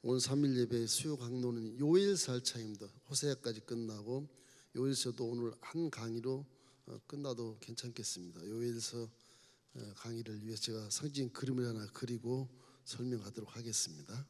오늘 3일 예배 수요 강론은 요일서 할차입니다. 호세아까지 끝나고 요일서도 오늘 한 강의로 끝나도 괜찮겠습니다. 요일서 강의를 위해 제가 상징 그림을 하나 그리고 설명하도록 하겠습니다.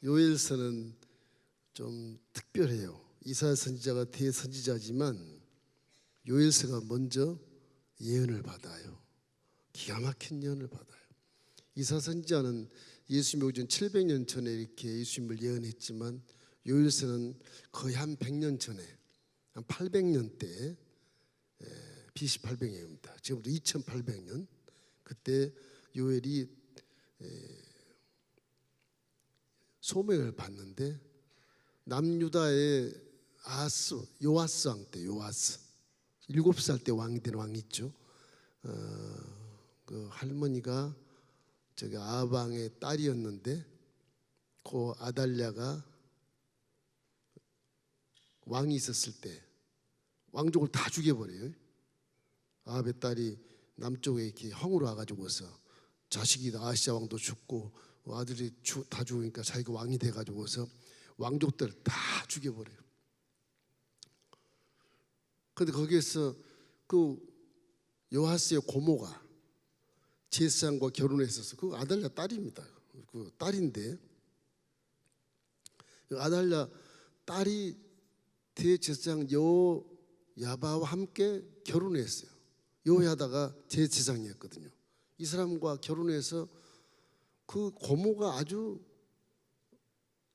요일서는 좀 특별해요. 이사야 선지자가 대선지자지만 요일서가 먼저 예언을 받아요. 기가 막힌 예언을 받아요. 이사야 선지자는 예수님 오기 전 700년 전에 이렇게 예수님을 예언했지만 요일서는 거의 한 100년 전에 한 800년대 BC 800년입니다. 지금부터 2800년 그때 요엘이 소명을 받는데 남유다의 요아스 왕 때 요아스 7살 때 왕이 된 왕 있죠. 그 할머니가 저기 아방의 딸이었는데 그 아달랴가 왕이 있었을 때 왕족을 다 죽여버려요. 아합의 딸이 남쪽에 이렇게 형으로 와가지고서 자식이 아시아 왕도 죽고 아들이 다 죽으니까 자기가 왕이 돼가지고서 왕족들 다 죽여버려요. 그런데 거기에서 그 요아스의 고모가 제사장과 결혼했어서 그 아달랴 딸입니다. 그 딸인데 그 아달랴 딸이 대제사장 여야바와 함께 결혼했어요. 여야다가 제사장이었거든요. 이 사람과 결혼해서 그 고모가 아주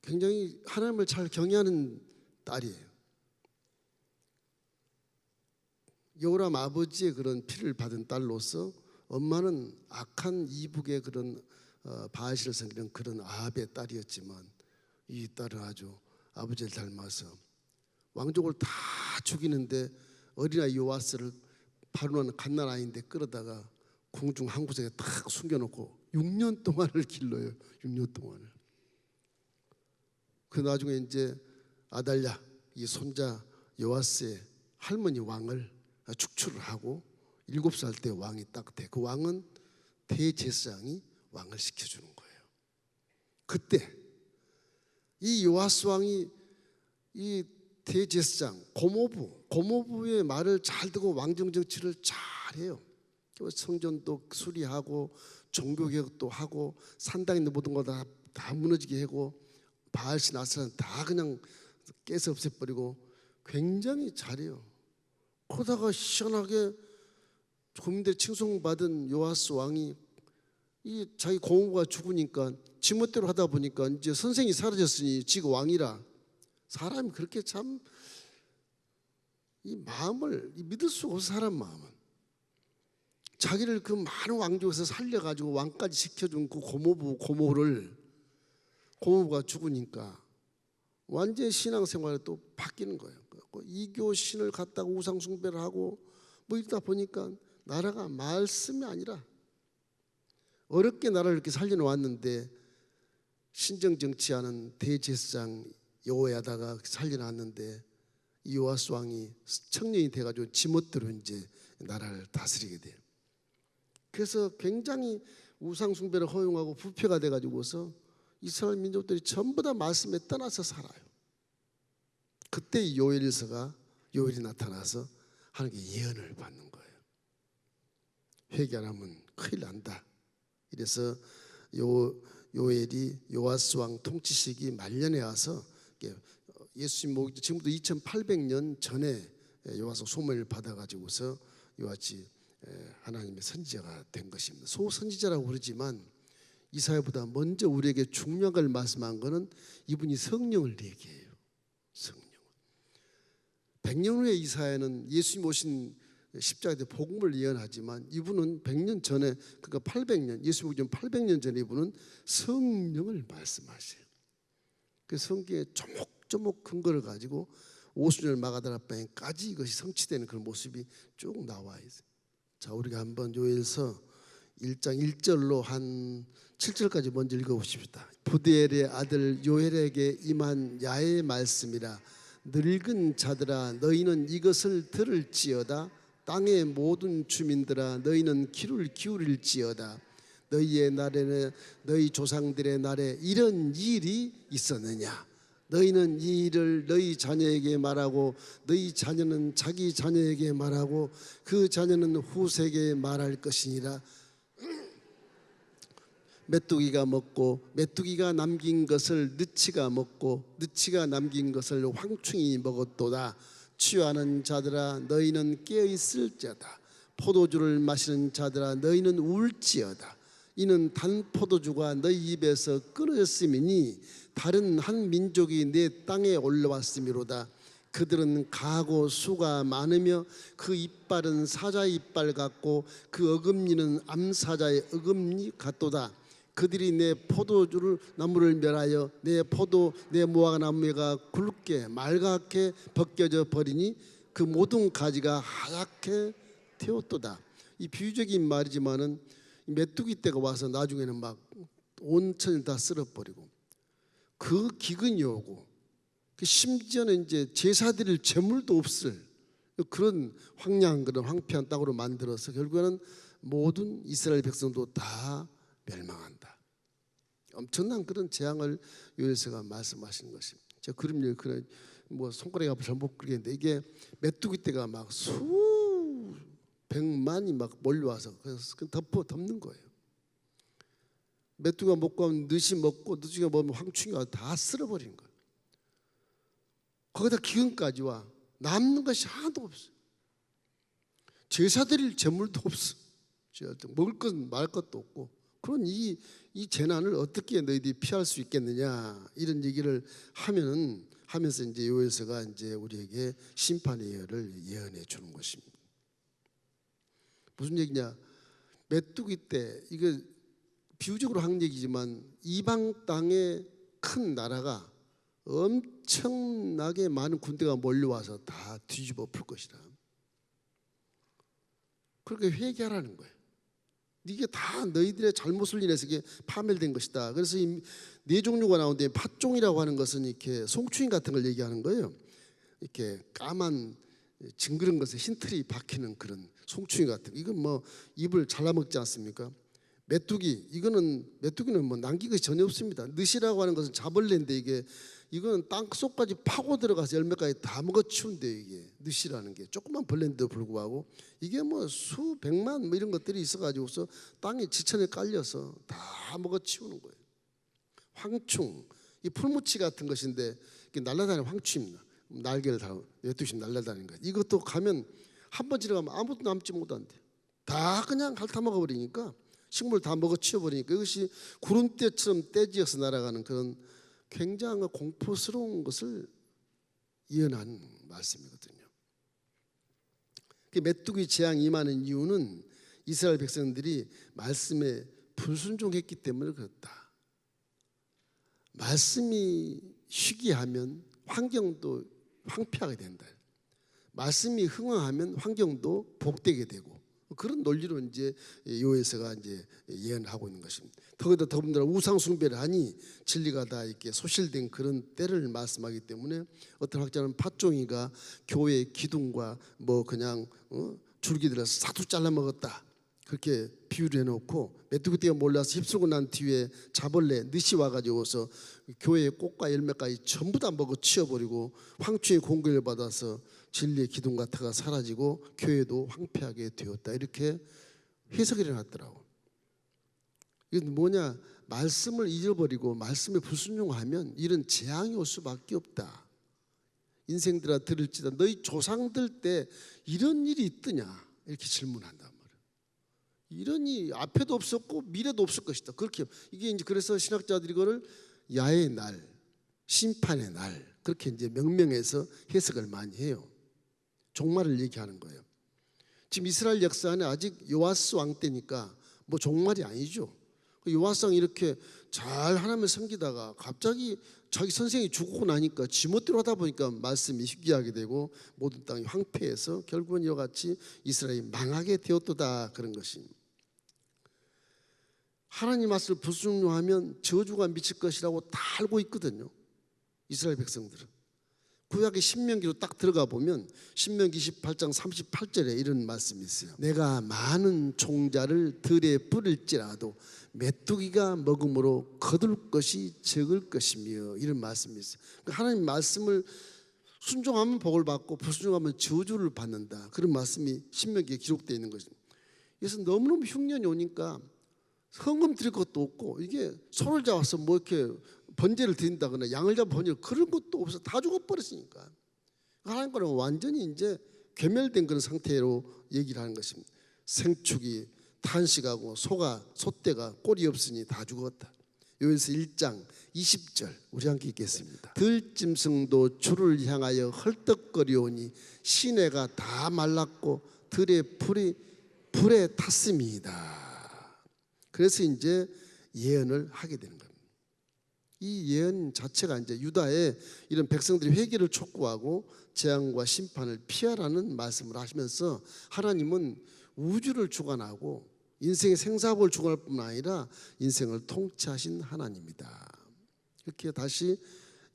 굉장히 하나님을 잘 경외하는 딸이에요. 여호람 아버지의 그런 피를 받은 딸로서 엄마는 악한 이북의 그런 바알신을 섬기는 그런 아합의 딸이었지만 이 딸은 아주 아버지를 닮아서 왕족을 다 죽이는데 어린아이 요아스를 바로는 갓난아이인데 끌어다가 궁중 한 구석에 탁 숨겨놓고 6년 동안을 길러요. 6년 동안을. 그 나중에 이제 아달랴 이 손자 요아스의 할머니 왕을 축출을 하고 7살 때 왕이 딱 돼. 그 왕은 대제사장이 왕을 시켜주는 거예요. 그때 이 요아스 왕이 이 대제사장 고모부의 말을 잘 듣고 왕정 정치를 잘해요. 성전도 수리하고 종교개혁도 하고 산당에 있는 모든 거 다 무너지게 하고 바알신 아스란 다 그냥 깨서 없애버리고 굉장히 잘해요. 그러다가 시원하게 국민들의 칭송받은 요아스 왕이 이 자기 고모부가 죽으니까 지멋대로 하다 보니까 이제 선생이 사라졌으니 지가 왕이라 사람이 그렇게 참 이 마음을 믿을 수가 없어. 사람 마음은 자기를 그 많은 왕족에서 살려가지고 왕까지 시켜준 그 고모부가 죽으니까 완전히 신앙생활이 또 바뀌는 거예요. 이교 신을 갖다가 우상 숭배를 하고 뭐 이러다 보니까 나라가 말씀이 아니라 어렵게 나라를 이렇게 살려놓았는데 신정 정치하는 대제사장 여호야다가 살려놨는데 이 요아스 왕이 청년이 돼가지고 지멋대로 이제 나라를 다스리게 돼요. 그래서 굉장히 우상 숭배를 허용하고 부패가 돼가지고서 이스라엘 민족들이 전부 다 말씀에 떠나서 살아요. 그때 이 요엘이 나타나서 하나님께 예언을 받는 거예요. 회개 안 하면 큰일 난다. 이래서 요엘이 요아스 왕 통치 시기 말년에 와서 예수님 모기 지금부터 2800년 전에 요아스 소문을 받아가지고서 요같이 하나님의 선지자가 된 것입니다. 소선지자라고 그러지만 이사야보다 먼저 우리에게 중요한 걸 말씀한 것은 이분이 성령을 얘기해요. 성령. 100년 후에 이사야는 예수님 오신 십자가에 대해 복음을 예언하지만 이분은 100년 전에 그러니까 800년 예수님 오기 전 800년 전에 이분은 성령을 말씀하세요. 그 성경에 조목조목 근거를 가지고 오순절 마가다라방까지 이것이 성취되는 그런 모습이 쭉 나와 있어요. 자, 우리가 한번 요엘서 1장 1절로 한 7절까지 먼저 읽어보십시다. 부디엘의 아들 요엘에게 임한 야의 말씀이라. 늙은 자들아 너희는 이것을 들을지어다. 땅의 모든 주민들아 너희는 귀를 기울일지어다. 너희의 날에는 너희 조상들의 날에 이런 일이 있었느냐. 너희는 이 일을 너희 자녀에게 말하고 너희 자녀는 자기 자녀에게 말하고 그 자녀는 후세에게 말할 것이니라. 메뚜기가 먹고 메뚜기가 남긴 것을 느치가 먹고 느치가 남긴 것을 황충이 먹었도다. 취하는 자들아 너희는 깨어있을지어다. 포도주를 마시는 자들아 너희는 울지어다. 이는 단 포도주가 너희 입에서 끊어졌음이니 다른 한 민족이 내 땅에 올라왔음이로다. 그들은 가고 수가 많으며 그 이빨은 사자의 이빨 같고 그 어금니는 암사자의 어금니 같도다. 그들이 내 포도주를 나무를 멸하여 내 무화과 나무가 굵게 맑게 벗겨져 버리니 그 모든 가지가 하얗게 되었도다. 이 비유적인 말이지만은 메뚜기 떼가 와서 나중에는 막 온천을 다 쓸어버리고 그 기근이 오고 심지어는 이제 제사 드릴 재물도 없을 그런 황량한 그런 황폐한 땅으로 만들어서 결국에는 모든 이스라엘 백성도 다 멸망한다. 엄청난 그런 재앙을 요엘서가 말씀하시는 것입니다. 제가 그림을 그런 뭐 손가락이 앞을 잘못 그리겠는데 이게 메뚜기 떼가 막 수백만이 막 몰려와서 그래서 덮는 거예요. 메뚜기가 먹고 하면 느시 먹고 느시가 먹으면 황충이 와서 다 쓸어버리는 거예요. 거기다 기근까지 와. 남는 것이 하나도 없어요. 제사 드릴 재물도 없어. 먹을 것 말 것도 없고. 그런 이 재난을 어떻게 너희들이 피할 수 있겠느냐 이런 얘기를 하면서 이제 요엘서가 이제 우리에게 심판의 예를 예언해 주는 것입니다. 무슨 얘기냐? 메뚜기 때 이거 비유적으로 한 얘기지만 이방 땅의 큰 나라가 엄청나게 많은 군대가 몰려와서 다 뒤집어 풀 것이다. 그렇게 회개하라는 거예요. 이게 다 너희들의 잘못을 인해서 이게 파멸된 것이다. 그래서 이 네 종류가 나오는데 팥종이라고 하는 것은 이렇게 송추인 같은 걸 얘기하는 거예요. 이렇게 까만 징그런 것에 흰털이 박히는 그런 송추인 같은. 이건 뭐 입을 잘라먹지 않습니까? 메뚜기, 메뚜기는 뭐 남긴 것이 전혀 없습니다. 느시라고 하는 것은 자벌레인데 이거는 땅 속까지 파고 들어가서 열매까지 다 먹어치운데 이게 느시라는 게 조그만 벌레인데도 불구하고 이게 뭐 수백만 뭐 이런 것들이 있어가지고서 땅에 지천에 깔려서 다 먹어치우는 거예요. 황충, 이 풀무치 같은 것인데 이게 날아다니는 황충입니다. 날개를 달고 12시 날아다니는 거예요. 이것도 가면 한 번 지나가면 아무도 남지 못한대. 다 그냥 핥아먹어 버리니까 식물 다 먹어치워 버리니까 이것이 구름대처럼 떼지어서 날아가는 그런 굉장히 공포스러운 것을 예언한 말씀이거든요. 메뚜기 재앙이 임하는 이유는 이스라엘 백성들이 말씀에 불순종했기 때문에 그렇다. 말씀이 희귀하면 환경도 황폐하게 된다. 말씀이 흥황하면 환경도 복되게 되고 그런 논리로 이제 요에서가 이제 예언하고 있는 것입니다. 더군다나 우상 숭배를 하니 진리가 다 이렇게 소실된 그런 때를 말씀하기 때문에 어떤 학자는 팥종이가 교회의 기둥과 뭐 그냥 줄기들어서 사두 잘라 먹었다. 그렇게 비유를 해놓고 메뚜기떼가 몰라서 휩쓸고 난 뒤에 자벌레 느시 와가지고서 교회의 꽃과 열매까지 전부 다 먹어 치워버리고 황충의 공격을 받아서 진리의 기둥 같아가 사라지고 교회도 황폐하게 되었다. 이렇게 해석이 일어났더라고. 이건 뭐냐? 말씀을 잊어버리고 말씀에 불순종하면 이런 재앙이 올 수밖에 없다. 인생들아 들을지다 너희 조상들 때 이런 일이 있더냐? 이렇게 질문한단 말이에요. 이런 일 앞에도 없었고 미래도 없을 것이다. 그렇게 이게 이제 그래서 신학자들이 이거를 야의 날, 심판의 날 그렇게 이제 명명해서 해석을 많이 해요. 종말을 얘기하는 거예요. 지금 이스라엘 역사는 아직 요아스 왕 때니까 뭐 종말이 아니죠. 요아스 왕이 이렇게 잘 하나님을 섬기다가 갑자기 자기 선생이 죽고 나니까 지멋대로 하다 보니까 말씀이 희귀하게 되고 모든 땅이 황폐해서 결국은 이와 같이 이스라엘이 망하게 되었도다 그런 것입니다. 하나님 말씀을 불순종하면 저주가 미칠 것이라고 다 알고 있거든요. 이스라엘 백성들은. 구약의 신명기로 딱 들어가 보면 신명기 28장 38절에 이런 말씀이 있어요. 내가 많은 종자를 들에 뿌릴지라도 메뚜기가 먹음으로 거둘 것이 적을 것이며 이런 말씀이 있어요. 하나님 말씀을 순종하면 복을 받고 불순종하면 저주를 받는다. 그런 말씀이 신명기에 기록되어 있는 것입니다. 그래서 너무너무 흉년이 오니까 헌금 드릴 것도 없고 이게 소를 잡아서 뭐 이렇게 번제를 드린다거나 양을 잡아 번제를 그런 것도 없어 다 죽어버렸으니까 하나님과는 완전히 이제 괴멸된 그런 상태로 얘기를 하는 것입니다. 생축이 탄식하고 소떼가 꼴이 없으니 다 죽었다. 요에서 1장 20절 우리 함께 읽겠습니다. 들짐승도 주를 향하여 헐떡거리오니 시내가 다 말랐고 들의 풀이 불에 탔습니다. 그래서 이제 예언을 하게 되는 겁니다. 이 예언 자체가 이제 유다의 이런 백성들이 회개를 촉구하고 재앙과 심판을 피하라는 말씀을 하시면서 하나님은 우주를 주관하고 인생의 생사복을 주관할 뿐만 아니라 인생을 통치하신 하나님이다. 이렇게 다시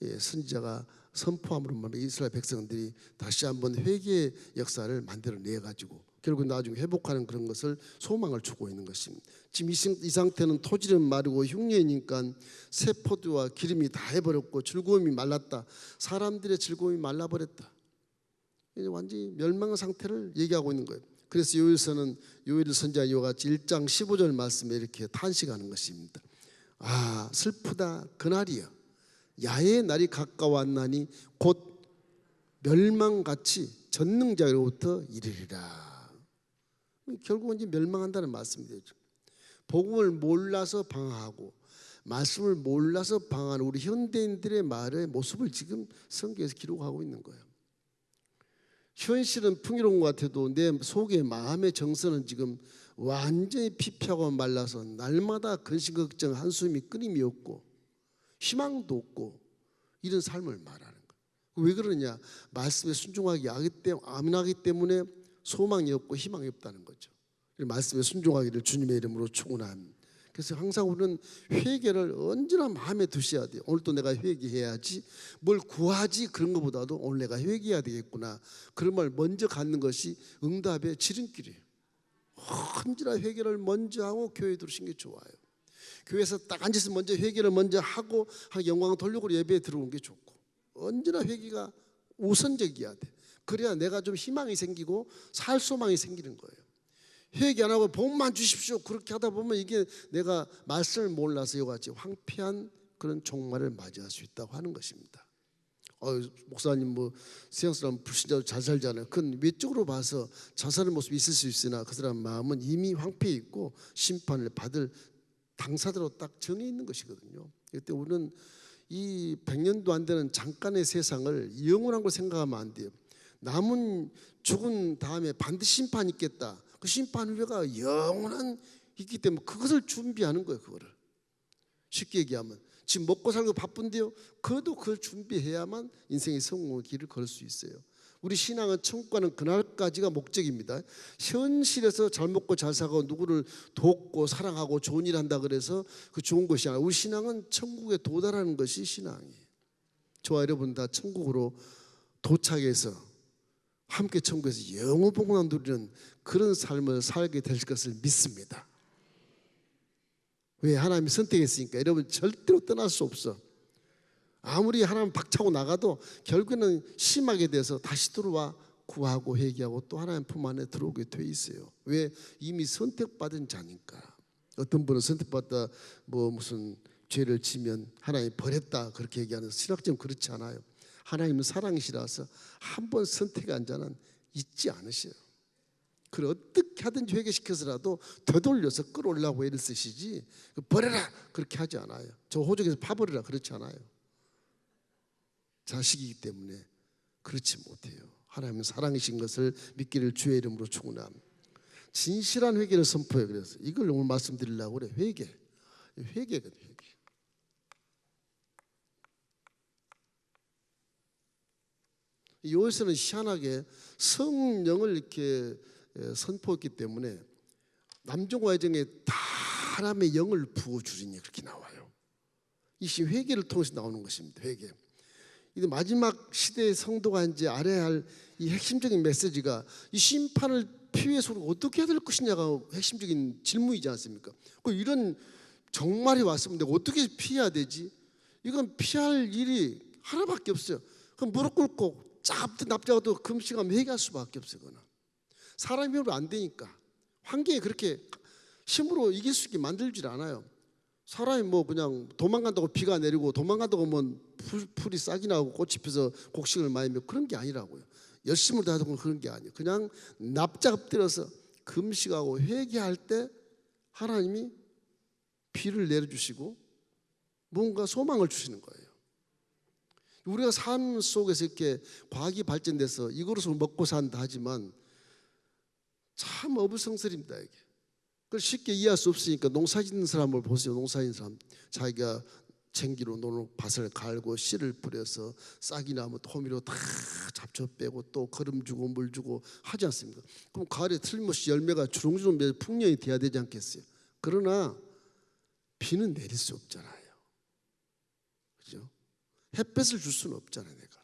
선지자가 선포함으로 말하면 이스라엘 백성들이 다시 한번 회개의 역사를 만들어내 가지고 결국 나중에 회복하는 그런 것을 소망을 주고 있는 것입니다. 지금 이 상태는 토질은 마르고 흉년이니까 새 포도와 기름이 다 해버렸고 즐거움이 말랐다. 사람들의 즐거움이 말라버렸다. 이제 완전히 멸망의 상태를 얘기하고 있는 거예요. 그래서 요엘서는 요엘 선지자 이와 같이 1장 15절 말씀에 이렇게 탄식하는 것입니다. 아 슬프다 그날이여 야의 날이 가까웠나니 곧 멸망같이 전능자로부터 이르리라. 결국은 이제 멸망한다는 말씀이 되죠. 복음을 몰라서 방황하고 말씀을 몰라서 방황하는 우리 현대인들의 말의 모습을 지금 성경에서 기록하고 있는 거예요. 현실은 풍요로운 것 같아도 내 속의 마음의 정서는 지금 완전히 피폐하고 말라서 날마다 근심 걱정 한숨이 끊임이 없고 희망도 없고 이런 삶을 말하는 거예요. 왜 그러냐? 말씀에 순종하기 안 하기 때문에 소망이 없고 희망이 없다는 거죠. 말씀에 순종하기를 주님의 이름으로 축원합니다. 그래서 항상 우리는 회개를 언제나 마음에 두셔야 돼요. 오늘 또 내가 회개해야지, 뭘 구하지 그런 것보다도 오늘 내가 회개해야 되겠구나, 그런 말 먼저 갖는 것이 응답의 지름길이에요. 언제나 회개를 먼저 하고 교회에 들어오신 게 좋아요. 교회에서 딱 앉아서 먼저 회개를 먼저 하고 영광 돌리고 예배에 들어오는 게 좋고, 언제나 회개가 우선적이어야 돼. 그래야 내가 좀 희망이 생기고 살 소망이 생기는 거예요. 회개 안 하고 복만 주십시오 그렇게 하다 보면 이게 내가 말씀을 몰라서 이와 같이 황폐한 그런 종말을 맞이할 수 있다고 하는 것입니다. 목사님 뭐 서양 사람 불신자도 잘 살잖아요. 그건 외적으로 봐서 잘 사는 모습이 있을 수 있으나 그 사람 마음은 이미 황폐해 있고 심판을 받을 당사자로 딱 정해 있는 것이거든요. 그때 우리는 이 100년도 안 되는 잠깐의 세상을 영원한 걸 생각하면 안 돼요. 남은 죽은 다음에 반드시 심판이 있겠다. 그 심판 후에가 영원한 있기 때문에 그것을 준비하는 거예요. 그거를 쉽게 얘기하면 지금 먹고 살고 바쁜데요, 그래도 그걸 준비해야만 인생의 성공의 길을 걸 수 있어요. 우리 신앙은 천국 가는 그날까지가 목적입니다. 현실에서 잘 먹고 잘 사고 누구를 돕고 사랑하고 좋은 일 한다 그래서 그 좋은 것이 아니라 우리 신앙은 천국에 도달하는 것이 신앙이에요. 저와 여러분 다 천국으로 도착해서 함께 천국에서 영원 복만 누리는 그런 삶을 살게 될 것을 믿습니다. 왜? 하나님이 선택했으니까. 여러분 절대로 떠날 수 없어. 아무리 하나님 박차고 나가도 결국에는 심하게 돼서 다시 들어와 구하고 회개하고 또 하나님 품 안에 들어오게 돼 있어요. 왜? 이미 선택받은 자니까. 어떤 분은 선택받다 뭐 무슨 죄를 지면 하나님 버렸다 그렇게 얘기하는 신학적으로 그렇지 않아요. 하나님은 사랑이시라서 한 번 선택한 자는 잊지 않으셔요. 그걸 어떻게 하든지 회개시켜서라도 되돌려서 끌어올라고 애를 쓰시지 버려라 그렇게 하지 않아요. 저 호적에서 파버려라 그렇지 않아요. 자식이기 때문에 그렇지 못해요. 하나님은 사랑이신 것을 믿기를 주의 이름으로 축원합니다. 진실한 회개를 선포해. 그래서 이걸 오늘 말씀드리려고 그래. 회개거든요. 회개. 요에서는 희한하게 성령을 이렇게 선포했기 때문에 남종과 여종에 다 하나님의 영을 부어주리니 그렇게 나와요. 이 회개를 통해서 나오는 것입니다. 회개. 이 마지막 시대의 성도가 이제 알아야 할 이 핵심적인 메시지가 이 심판을 피해서 어떻게 해야 될 것이냐가 핵심적인 질문이지 않습니까? 이런 정말이 왔으면 내가 어떻게 피해야 되지? 이건 피할 일이 하나밖에 없어요. 그럼 무릎 꿇고 짭든 납작도 금식하면 회개할 수밖에 없어요. 그거는 사람의 힘으로 안 되니까. 환경에 그렇게 힘으로 이길 수 있게 만들질 않아요. 사람이 뭐 그냥 도망간다고 비가 내리고 도망간다고 하면 풀이 싹이 나고 꽃이 펴서 곡식을 많이 메고 그런 게 아니라고요. 열심으로 다 하고 그런 게 아니에요. 그냥 납작 엎드려서 금식하고 회개할 때 하나님이 비를 내려주시고 뭔가 소망을 주시는 거예요. 우리가 삶 속에서 이렇게 과학이 발전돼서 이거로서 먹고 산다 하지만 참 어불성설입니다. 이게. 그걸 쉽게 이해할 수 없으니까 농사 짓는 사람을 보세요. 농사 짓는 사람 자기가 쟁기로 노는 밭을 갈고 씨를 뿌려서 싹이 나면 호미로 다 잡초 빼고 또 거름 주고 물 주고 하지 않습니까? 그럼 가을에 틀림없이 열매가 주렁주렁 풍년이 돼야 되지 않겠어요? 그러나 비는 내릴 수 없잖아요. 그죠? 햇볕을 줄 수는 없잖아요. 내가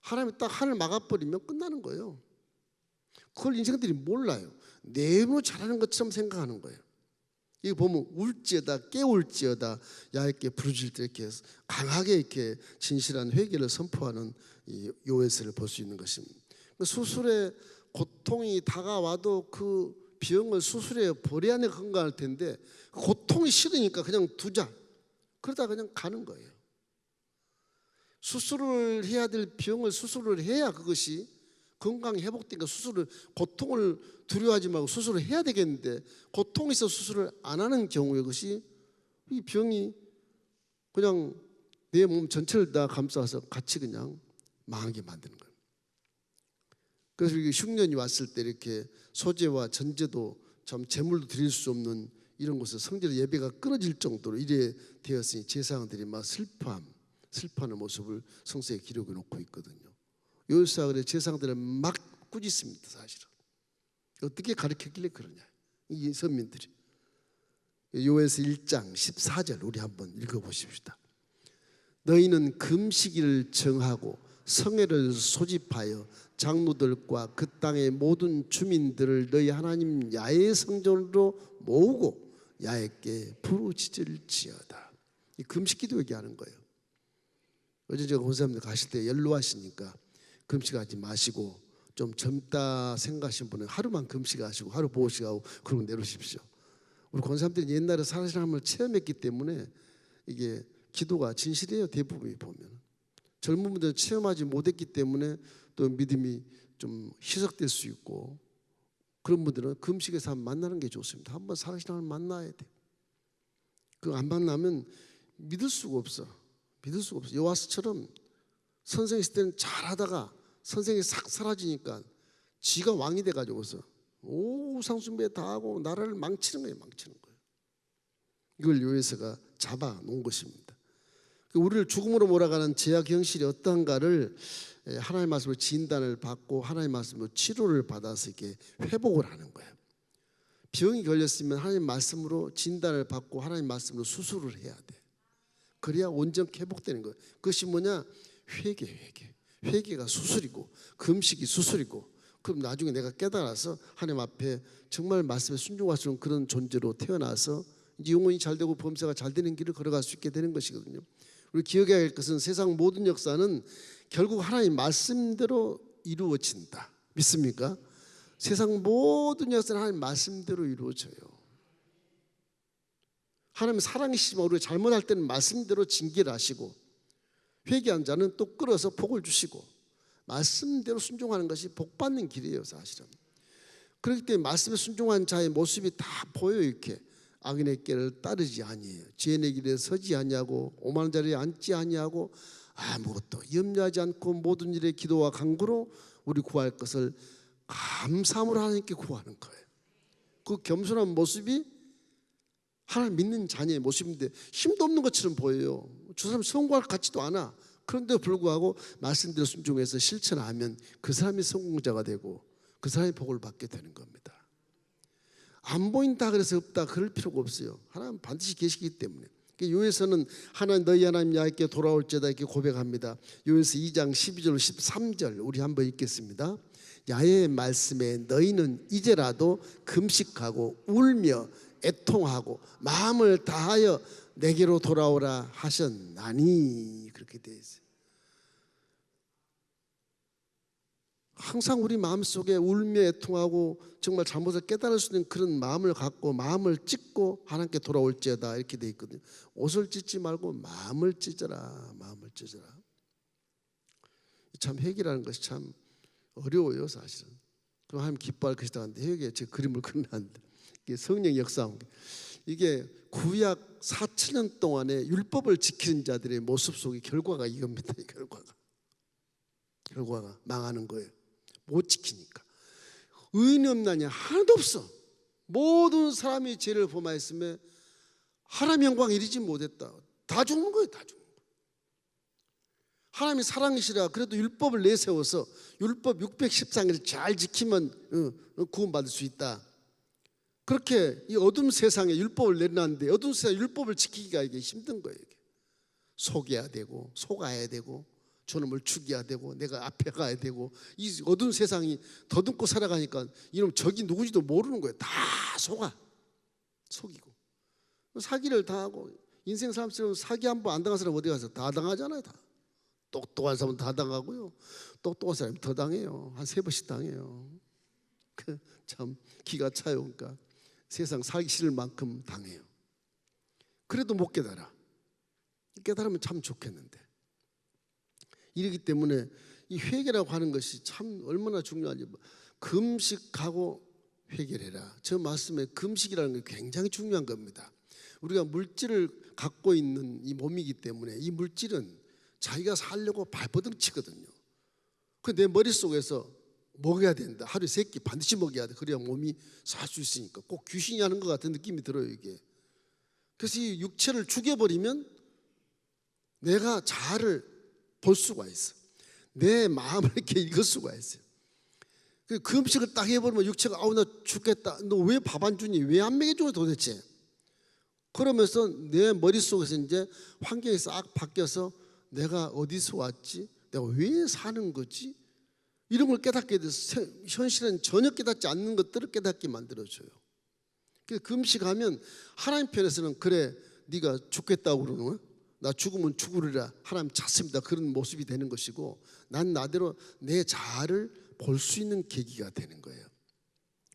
하나님이 딱 하늘 막아버리면 끝나는 거예요. 그걸 인생들이 몰라요. 너무 잘하는 것처럼 생각하는 거예요. 이거 보면 울지어다 깨울지어다 얇게 부르짖을 때 이렇게 강하게 이렇게 진실한 회개를 선포하는 이 요에스를 볼 수 있는 것입니다. 수술의 고통이 다가와도 그 병을 수술해 버려야 건강할 텐데 고통이 싫으니까 그냥 두자 그러다 그냥 가는 거예요. 수술을 해야 될 병을 수술을 해야 그것이 건강이 회복되니까 수술을 고통을 두려워하지 말고 수술을 해야 되겠는데 고통이 있어 수술을 안 하는 경우에 그것이 이 병이 그냥 내 몸 전체를 다 감싸서 같이 그냥 망하게 만드는 거예요. 그래서 이게 흉년이 왔을 때 이렇게 소재와 전제도 참 제물도 드릴 수 없는 이런 곳에서 성전 예배가 끊어질 정도로 이래 되었으니 제사장들이 막 슬퍼하는 모습을 성서에 기록해 놓고 있거든요. 요사가 그래 제사장들은 막 꾸짖습니다. 사실은 어떻게 가르쳤길래 그러냐, 이 선민들이. 요에서 1장 14절 우리 한번 읽어보십시다. 너희는 금식일을 정하고 성회를 소집하여 장로들과 그 땅의 모든 주민들을 너희 하나님 야훼 성전으로 모으고 야훼께 부르짖을지어다. 이 금식기도 얘기하는 거예요. 어제 제가 권사님들 가실 때 연로하시니까 금식하지 마시고 좀 젊다 생각하신 분은 하루만 금식하시고 하루 보호식하고 그러고 내려오십시오. 우리 권사님들이 옛날에 살아생을 체험했기 때문에 이게 기도가 진실해요. 대부분이 보면 젊은 분들은 체험하지 못했기 때문에 또 믿음이 좀 희석될 수 있고, 그런 분들은 금식에서 한번 만나는 게 좋습니다. 한번 살아생을 만나야 돼. 그 안 만나면 믿을 수가 없어. 믿을 수가 없어. 요아스처럼 선생 있을 때는 잘하다가 선생이 싹 사라지니까 지가 왕이 돼가지고서 우상숭배 다 하고 나라를 망치는 거예요. 망치는 거예요. 이걸 요에서가 잡아놓은 것입니다. 우리를 죽음으로 몰아가는 죄악 현실이 어떠한가를 하나님의 말씀으로 진단을 받고 하나님의 말씀으로 치료를 받아서 이렇게 회복을 하는 거예요. 병이 걸렸으면 하나님의 말씀으로 진단을 받고 하나님의 말씀으로 수술을 해야 돼. 그래야 온전히 회복되는 거예요. 그것이 뭐냐? 회개가 수술이고 금식이 수술이고, 그럼 나중에 내가 깨달아서 하나님 앞에 정말 말씀에 순종할 수 있는 그런 존재로 태어나서 이제 영혼이 잘 되고 범사가 잘 되는 길을 걸어갈 수 있게 되는 것이거든요. 우리 기억해야 할 것은 세상 모든 역사는 결국 하나님 말씀대로 이루어진다. 믿습니까? 세상 모든 역사는 하나님 말씀대로 이루어져요. 하나님 사랑이시지만 우리가 잘못할 때는 말씀대로 징계를 하시고, 회개한 자는 또 끌어서 복을 주시고, 말씀대로 순종하는 것이 복받는 길이에요. 사실은. 그렇기 때문에 말씀에 순종한 자의 모습이 다 보여요. 이렇게 악인의 길을 따르지 아니에요. 죄인의 길에 서지 아니하고 오만한 자리에 앉지 아니하고 아무것도 염려하지 않고 모든 일에 기도와 간구로 우리 구할 것을 감사함으로 하나님께 구하는 거예요. 그 겸손한 모습이 하나님 믿는 자녀의 모습인데 힘도 없는 것처럼 보여요. 저 사람 성공할 것 같지도 않아. 그런데도 불구하고 말씀대로 순종해서 실천하면 그 사람이 성공자가 되고 그 사람이 복을 받게 되는 겁니다. 안 보인다 그래서 없다 그럴 필요가 없어요. 하나님 반드시 계시기 때문에. 요에서는 하나님 너희 하나님 야훼께 돌아올지어다 이렇게 고백합니다. 요에서 2장 12절 13절 우리 한번 읽겠습니다. 야훼의 말씀에 너희는 이제라도 금식하고 울며 애통하고 마음을 다하여 내게로 돌아오라 하셨나니, 그렇게 되어 있어요. 항상 우리 마음속에 울며 애통하고 정말 잘못을 깨달을 수 있는 그런 마음을 갖고 마음을 찢고 하나님께 돌아올지어다 이렇게 되어 있거든요. 옷을 찢지 말고 마음을 찢어라. 마음을 찢어라. 참 회개라는 것이 참 어려워요. 사실은. 그럼 하나님 기뻐할 것이다 하는데 회개에 제 그림을 그려놨는데 이게 성령 역사한 게, 이게 구약 4,000년 동안의 율법을 지키는 자들의 모습 속의 결과가 이겁니다. 이 결과가 망하는 거예요. 못 지키니까. 의인이 없나냐? 하나도 없어. 모든 사람이 죄를 범하였으며 하나님 영광 이르지 못했다. 다 죽는 거예요. 다 죽는 거예요. 하나님이 사랑이시라 그래도 율법을 내세워서 율법 613일을 잘 지키면 구원받을 수 있다. 그렇게 이 어둠 세상에 율법을 내려놨는데 어둠 세상에 율법을 지키기가 이게 힘든 거예요. 이게. 속여야 되고 속아야 되고 저놈을 죽여야 되고 내가 앞에 가야 되고, 이 어두운 세상이 더듬고 살아가니까 이놈 적이 누구지도 모르는 거예요. 다 속이고 사기를 당하고, 인생 사람처럼 사기 한 번 안 당한 사람 어디 가서 다 당하잖아요. 다 똑똑한 사람은 다 당하고요, 똑똑한 사람이 더 당해요. 한 3번씩 당해요. 참 기가 차요. 그러니까 세상 살기 싫을 만큼 당해요. 그래도 못 깨달아. 깨달으면 참 좋겠는데. 이러기 때문에 이 회개라고 하는 것이 참 얼마나 중요한지, 금식하고 회개를 해라. 저 말씀에 금식이라는 게 굉장히 중요한 겁니다. 우리가 물질을 갖고 있는 이 몸이기 때문에 이 물질은 자기가 살려고 발버둥 치거든요. 그 내 머릿속에서 먹어야 된다. 하루에 3끼 반드시 먹어야 돼. 그래야 몸이 살 수 있으니까. 꼭 귀신이 하는 것 같은 느낌이 들어요, 이게. 그래서 이 육체를 죽여버리면 내가 자아를 볼 수가 있어. 내 마음을 이렇게 읽을 수가 있어요. 그 음식을 딱 해버리면 육체가 아우 나 죽겠다. 너 왜 밥 안 주니? 왜 안 먹여줘 도대체? 그러면서 내 머릿속에서 이제 환경이 싹 바뀌어서 내가 어디서 왔지? 내가 왜 사는 거지? 이런 걸 깨닫게 돼서 현실은 전혀 깨닫지 않는 것들을 깨닫게 만들어줘요. 금식하면 하나님 편에서는 그래 네가 죽겠다고 그러는 거야? 나 죽으면 죽으리라 하나님 찾습니다. 그런 모습이 되는 것이고 난 나대로 내 자아를 볼 수 있는 계기가 되는 거예요.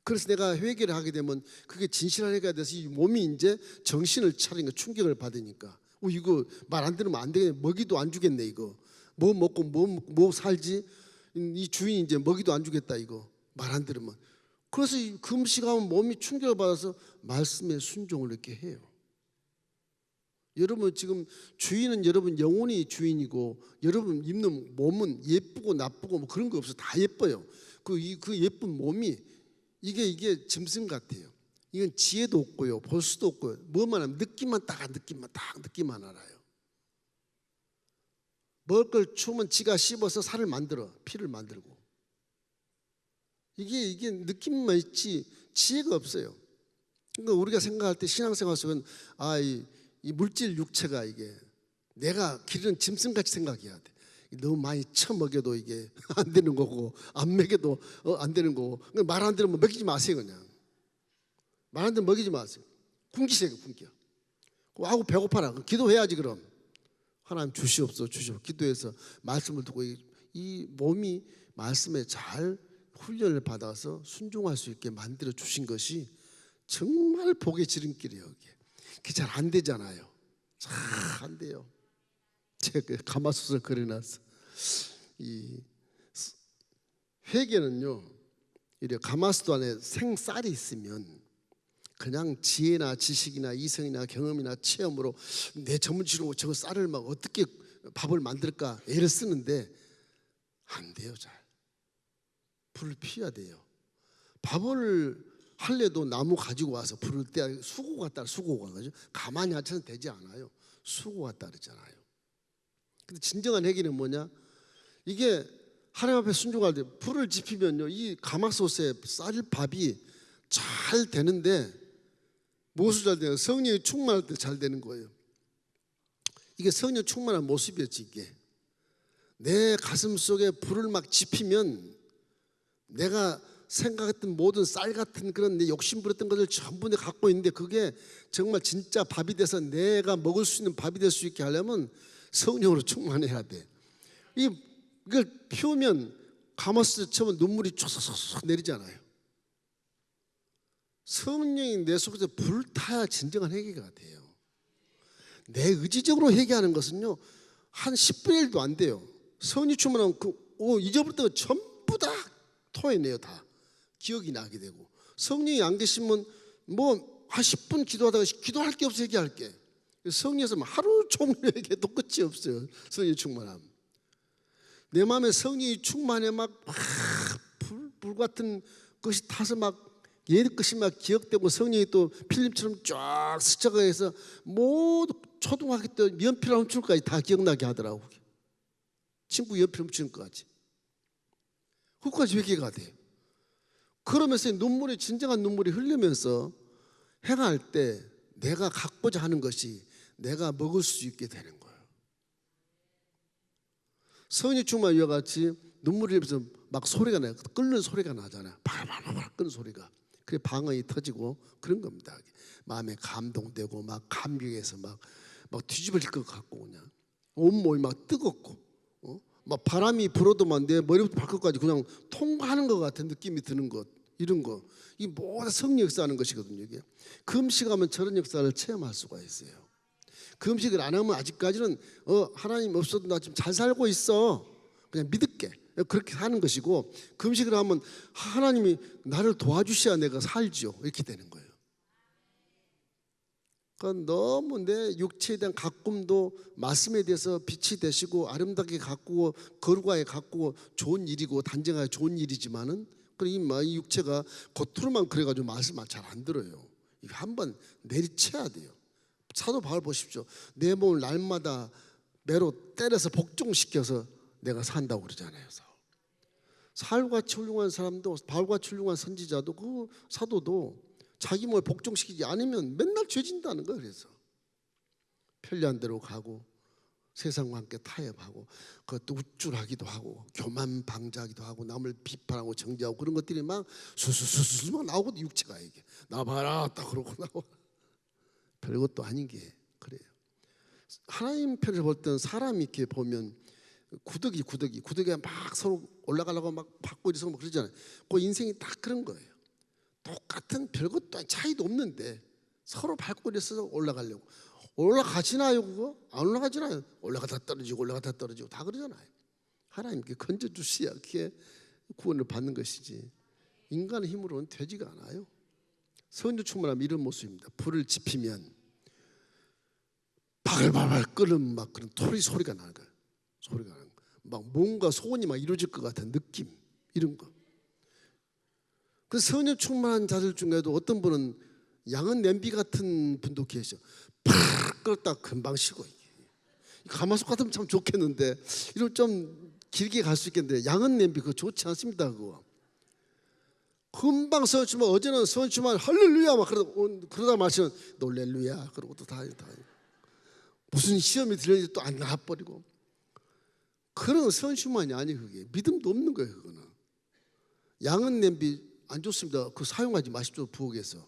그래서 내가 회개를 하게 되면 그게 진실한 회개가 돼서 이 몸이 이제 정신을 차리니까 충격을 받으니까 이거 말 안 들으면 안 되겠네. 먹이도 안 주겠네 이거. 뭐 먹고 뭐 살지? 이 주인이 이제 먹이도 안 주겠다 이거. 말 안 들으면. 그래서 금식하면 몸이 충격을 받아서 말씀에 순종을 이렇게 해요. 여러분 지금 주인은 여러분 영혼이 주인이고 여러분 입는 몸은 예쁘고 나쁘고 뭐 그런 거 없어. 다 예뻐요. 그 예쁜 몸이 이게 짐승 같아요. 이건 지혜도 없고요. 볼 수도 없고요. 뭐만 하면 느낌만 알아요. 먹을 걸 주면 지가 씹어서 살을 만들어. 피를 만들고. 이게 느낌만 있지 지혜가 없어요. 그러니까 우리가 생각할 때 신앙생활 속은 이 물질 육체가 이게 내가 기르는 짐승같이 생각해야 돼. 너무 많이 처먹여도 이게 안 되는 거고 안 먹여도 안 되는 거고 말 안 들으면 먹이지 마세요. 그냥 말 안 들으면 먹이지 마세요. 굶기세요. 굶겨. 하고 배고파라. 기도해야지. 그럼 하나님 주시옵소서 기도해서 말씀을 듣고 이 몸이 말씀에 잘 훈련을 받아서 순종할 수 있게 만들어 주신 것이 정말 복의 지름길이에요. 그게 잘 안 되잖아요. 잘 안 돼요. 제가 가마솥을 그려놨어. 이 회개는요, 이래 가마솥 안에 생쌀이 있으면 그냥 지혜나 지식이나 이성이나 경험이나 체험으로 내 전문치로 저거 쌀을 막 어떻게 밥을 만들까 애를 쓰는데 안 돼요. 잘 불을 피워야 돼요. 밥을 할래도 나무 가지고 와서 불을 떼야 수고가 따라 수고가 그죠? 가만히 앉혀서 되지 않아요. 수고가 따르잖아요. 근데 진정한 회개는 뭐냐? 이게 하나님 앞에 순종할 때 불을 지피면요, 이 가마솥에 쌀밥이 잘 되는데 무엇을 잘 돼요? 성령이 충만할 때 잘 되는 거예요. 이게 성령 충만한 모습이었지. 이게 내 가슴 속에 불을 막 지피면 내가 생각했던 모든 쌀 같은 그런 내 욕심 부렸던 것을 전부 내가 갖고 있는데 그게 정말 진짜 밥이 돼서 내가 먹을 수 있는 밥이 될 수 있게 하려면 성령으로 충만해야 돼. 이걸 피우면 가마솥에 쳐면 눈물이 쫙 내리잖아요. 성령이 내 속에서 불타야 진정한 회개가 돼요. 내 의지적으로 회개하는 것은요 한 10분의 1도 안 돼요. 성령 충만하면 잊어버렸던 거 전부 다 토해내요. 다 기억이 나게 되고. 성령이 안 계시면 뭐 한 10분 기도하다가 기도할 게 없어. 회개할 게. 성령에서 하루 종일 회개도 끝이 없어요. 성령 충만함. 내 마음에 성령이 충만해 막 불 같은 것이 타서 막 옛 것이 막 기억되고 성령이 또 필름처럼 쫙 스쳐가서 모두 초등학교 때 연필 훔칠까지 다 기억나게 하더라고. 친구 연필 훔치는 것까지. 그것까지 회개가 돼요. 그러면서 눈물이 진정한 눈물이 흘리면서 행할 때 내가 갖고자 하는 것이 내가 먹을 수 있게 되는 거예요. 성령 충만 이와 같이 눈물이 흘리면서 막 소리가 나요. 끓는 소리가 나잖아요. 발발발 끓는 소리가. 그게 방언이 터지고 그런 겁니다. 마음에 감동되고 막 감격해서 막 뒤집어질 것 같고 그냥 온몸이 막 뜨겁고 막 바람이 불어도만 내 머리부터 발끝까지 그냥 통과하는 것 같은 느낌이 드는 것 이런 거 이 모두 성령 역사하는 것이거든요. 이게 금식하면 저런 역사를 체험할 수가 있어요. 금식을 안 하면 아직까지는 하나님 없어도 나 지금 잘 살고 있어 그냥 믿을게 그렇게 사는 것이고 금식을 하면 하나님이 나를 도와주셔야 내가 살죠 이렇게 되는 거예요. 그러니까 너무 내 육체에 대한 가꿈도 말씀에 대해서 빛이 되시고 아름답게 가꾸고 거룩하게 가꾸고 좋은 일이고 단정하게 좋은 일이지만은 이 육체가 겉으로만 그래가지고 말씀을 잘 안 들어요. 이거 한번 내리쳐야 돼요. 사도 바울 보십시오. 내 몸을 날마다 매로 때려서 복종시켜서 내가 산다고 그러잖아요. 사울같이 훌륭한 사람도, 바울같이 훌륭한 선지자도, 그 사도도 자기 몸을 복종시키지 않으면 맨날 죄진다는 거예요. 그래서 편리한 대로 가고 세상과 함께 타협하고, 그것도 우쭐하기도 하고 교만방자하기도 하고 남을 비판하고 정죄하고 그런 것들이 막 수수수수 막 나오고, 육체가 이게 나봐라 딱 그러고 나와. 별것도 아닌 게 그래요. 하나님 편을 볼 때는 사람이 이렇게 보면 구더기가 막 서로 올라가려고 막 받고 이래서 막 그러잖아요. 그 인생이 딱 그런 거예요. 똑같은 별것도 아닌, 차이도 없는데 서로 밟고 이래서 올라가려고. 올라가시나요 그거? 안 올라가지나요? 올라가다 떨어지고 다 그러잖아요. 하나님께 건져주셔야 그게 구원을 받는 것이지, 인간의 힘으로는 되지가 않아요. 성령 충만하면 이런 모습입니다. 불을 지피면 바글바글 끓는 막 그런 소리가 나는 거예요. 소리가 나는 거. 막 뭔가 소원이 막 이루어질 것 같은 느낌, 이런 거. 그 성령 충만한 자들 중에도 어떤 분은 양은 냄비 같은 분도 계셔. 팍 끓었다 금방 식어. 가마솥 같으면 참 좋겠는데, 이런 좀 길게 갈 수 있겠는데 양은 냄비 그거 좋지 않습니다. 그거 금방 성령 충만. 어제는 성령 충만 할렐루야 막 그러다 마시면 놀렐루야 그러고 또 다 무슨 시험이 들려도 또 안 나와버리고, 그런 성령 충만이 아니. 그게 믿음도 없는 거예요. 그거는 양은 냄비 안 좋습니다. 그거 사용하지 마십시오. 부엌에서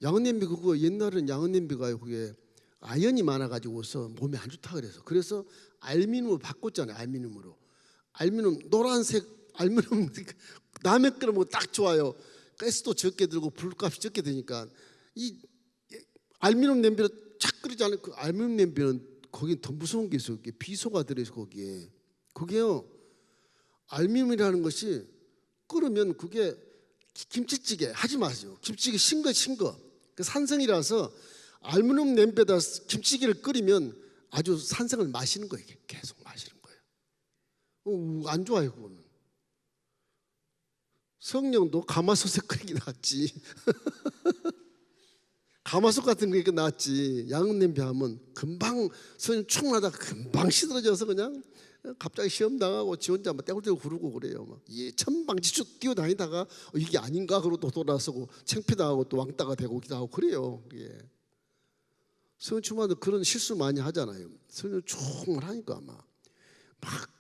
양은 냄비, 그거 옛날에는 양은 냄비가 그게 아연이 많아가지고서 몸에 안 좋다 그래서 알미늄으로 바꿨잖아요. 알미늄 노란색 알미늄 남의 끓으면 딱 좋아요. 가스도 적게 들고 불값이 적게 되니까 이 알미늄 냄비로 착 끓이지 않은 그 알미늄 냄비는 거긴 더 무서운 게 있어요. 비소가 들어있어. 그게요 알미늄이라는 것이 끓으면 그게 김치찌개 하지 마세요. 김치찌개 신 거 그 산성이라서 알미늄 냄비에다 김치찌개를 끓이면 아주 산성을 마시는 거예요. 계속 마시는 거예요. 안 좋아요. 그거는 성령도 가마솥에 끓이기 낫지. 가마솥 같은 게 낫지. 양은 냄비 하면 금방 성령 충만하다가 금방 시들어져서 그냥 갑자기 시험 당하고 지 혼자 막 떼굴떼굴 구르고 그래요. 막 천방지축 뛰어다니다가 이게 아닌가 그러고 또 돌아서고 창피당하고 또 왕따가 되고 기도 하고 그래요. 성령 충만도 그런 실수 많이 하잖아요. 성령 충만하니까 막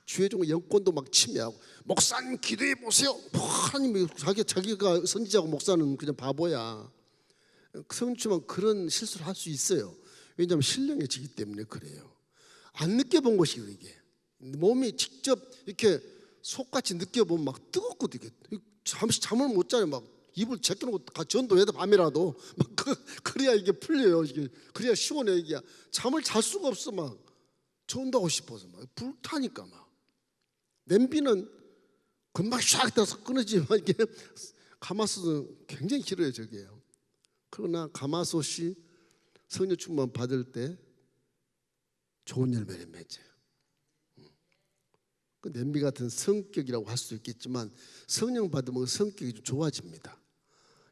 주의종 영권도 막 침해하고, 목사님 기도해 보세요. 하나님 자기가 선지자고 목사는 그냥 바보야. 성령 충만 그런 실수를 할 수 있어요. 왜냐하면 신령해지기 때문에 그래요. 안 느껴본 것이 이게. 몸이 직접 이렇게 속같이 느껴보면 막 뜨겁거든요. 잠을 못 자요. 막 입을 제껴놓고 전도해도 밤이라도 막 그래야 이게 풀려요. 그래야 시원해. 이게 잠을 잘 수가 없어. 막 전도하고 싶어서 막 불타니까. 막 냄비는 금방 샥 떠서 끊어지만 이게 가마솥은 굉장히 길어요. 저게요. 그러나 가마솥이 성령 충만 받을 때 좋은 열매를 맺어요. 그 냄비 같은 성격이라고 할 수도 있겠지만 성령 받으면 성격이 좀 좋아집니다.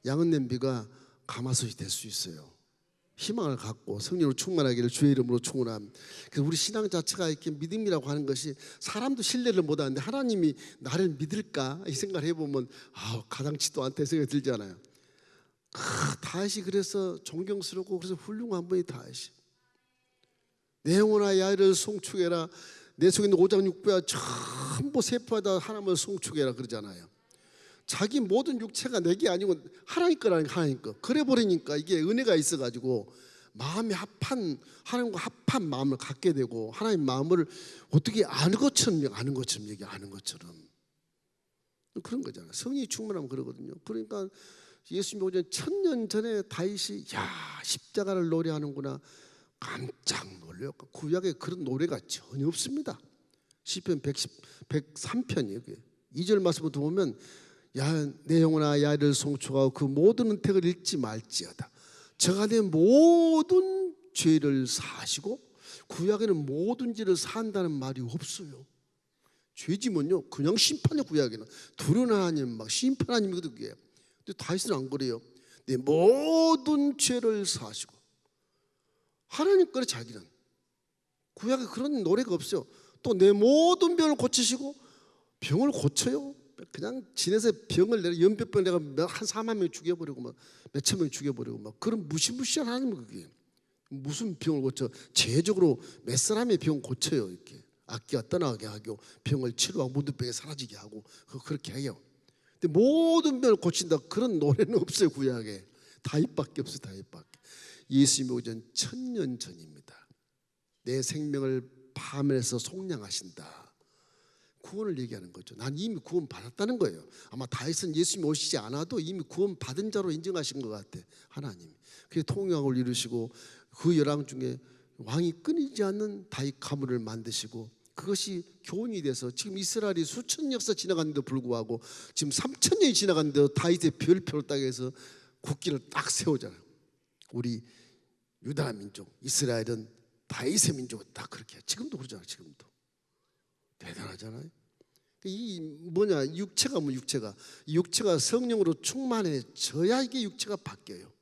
양은 냄비가 가마솥이 될 수 있어요. 희망을 갖고 성령으로 충만하기를 주의 이름으로 축원함. 그래서 우리 신앙 자체가 이렇게 믿음이라고 하는 것이 사람도 신뢰를 못하는데 하나님이 나를 믿을까 이 생각을 해보면 가당치도 않다 생각이 들잖아요. 다윗이 그래서 존경스럽고 그래서 훌륭한 분이 다윗이. 내 영혼아 야훼를 송축해라. 내 속에 있는 오장육부야 전부 세포하다 하나님을 송축해라 그러잖아요. 자기 모든 육체가 내게 아니고 하나님 거라니까. 하나님 거. 그래 버리니까 이게 은혜가 있어가지고 마음이 합한, 하나님과 합한 마음을 갖게 되고 하나님 마음을 어떻게 아는 것처럼 얘기하는 것처럼 그런 거잖아요. 성령이 충만하면 그러거든요. 그러니까 예수님이 오전 1000년 전에 다윗이 십자가를 노래하는구나 깜짝 놀래요. 구약에 그런 노래가 전혀 없습니다. 시편 103편이에요. 2절 말씀부터 보면 내 영혼아 야훼를 송축하고 그 모든 은택을 잃지 말지어다. 저가 내 모든 죄를 사하시고, 구약에는 모든 죄를 사한다는 말이 없어요. 죄지면요 그냥 심판의 구약에는 두려운 하나님 막 심판 하나님이거든요. 그게. 근데 다윗은 안 그래요. 내 모든 죄를 사하시고. 하나님 거래 자기는 구약에 그런 노래가 없어요. 또 내 모든 병을 고치시고 병을 고쳐요. 그냥 지내서 병을 내가 연병 내가 한 4만 명 죽여버리고 막 몇천 명 죽여버리고 막 그런 무시무시한 하나님 그게 무슨 병을 고쳐? 제적으로 몇 사람의 병 고쳐요. 이렇게 악기가 떠나게 하고 병을 치료하고 문둥병이 사라지게 하고 그렇게 해요. 근데 모든 병을 고친다 그런 노래는 없어요. 구약에 다윗밖에 없어요. 다윗밖에. 예수님이 오기 전 1000년 전입니다. 내 생명을 파멸해서 속량하신다. 구원을 얘기하는 거죠. 난 이미 구원 받았다는 거예요. 아마 다윗은 예수님이 오시지 않아도 이미 구원 받은 자로 인정하신 것 같아. 하나님이. 그래서 통역을 이루시고 그 열왕 중에 왕이 끊이지 않는 다윗 가문을 만드시고 그것이 교훈이 돼서 지금 이스라엘이 수천 역사 지나갔는데도 불구하고 지금 3000년이 지나갔는데도 다윗의 별표를 딱 해서 국기를 딱 세우잖아요. 우리 유다 민족 이스라엘은 다윗의 민족은 딱 그렇게 해요. 지금도 그러잖아요. 지금도 대단하잖아요. 이 뭐냐 육체가 뭐 육체가 성령으로 충만해져야 이게 육체가 바뀌어요.